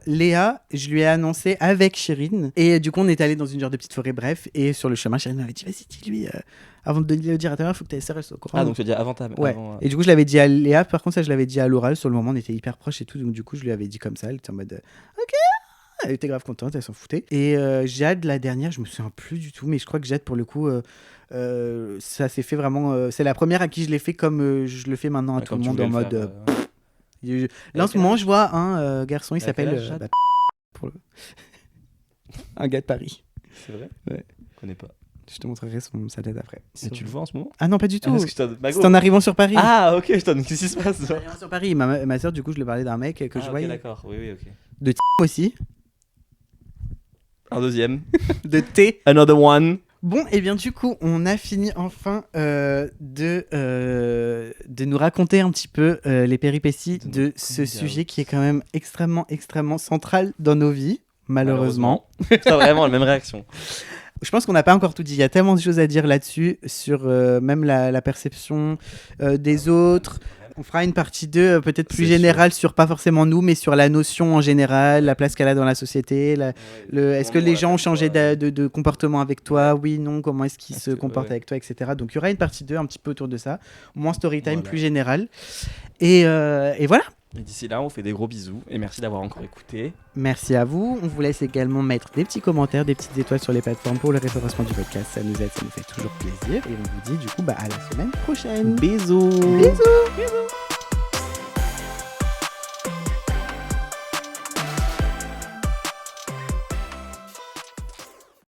Léa, je lui ai annoncé avec Chérine. Et du coup, on est allé dans une genre de petite forêt, bref. Et sur le chemin, Chérine m'avait dit, vas-y, dis-lui, avant de le dire à ta mère, il faut que tes sœurs soient au courant. Ah, donc tu as dit avant ta... Ouais. Et du coup, je l'avais dit à Léa. Par contre, ça, je l'avais dit à l'oral. Sur le moment, on était hyper proches et tout. Donc du coup, je lui avais dit comme ça. Elle était en mode, ok. Elle était grave contente, elle s'en foutait. Et Jade, la dernière, je me souviens plus du tout. Mais je crois que Jade, pour le coup... ça s'est fait vraiment c'est la première à qui je l'ai fait comme je le fais maintenant à tout le monde en mode là en ce moment je vois un garçon, il s'appelle un gars de Paris. C'est vrai? Ouais. Je connais pas. Je te montrerai sa tête après. Et tu le vois en ce moment? Ah non, pas du tout. C'est en arrivant sur Paris. Ah ok, qu'est-ce qui se passe? En arrivant sur Paris, ma soeur, du coup, je lui parlais d'un mec que je voyais. D'accord, oui, ok. De aussi. Un deuxième. De T. Another one. Bon, et bien du coup, on a fini enfin de nous raconter un petit peu les péripéties de ce sujet qui est quand même extrêmement, extrêmement central dans nos vies, malheureusement. C'est vraiment la même réaction. Je pense qu'on n'a pas encore tout dit. Il y a tellement de choses à dire là-dessus, sur même la perception des autres. On fera une partie 2 peut-être plus générale sur pas forcément nous, mais sur la notion en général, la place qu'elle a dans la société. Est-ce que les gens ont changé de comportement avec toi? Oui, non, comment est-ce qu'ils se comportent avec toi, etc. Donc il y aura une partie 2 un petit peu autour de ça. Au moins story time plus général. Et voilà. Et d'ici là, on fait des gros bisous et merci d'avoir encore écouté. Merci à vous. On vous laisse également mettre des petits commentaires, des petites étoiles sur les plateformes pour le référencement du podcast. Ça nous aide, ça nous fait toujours plaisir. Et on vous dit du coup à la semaine prochaine. Bisous. Bisous.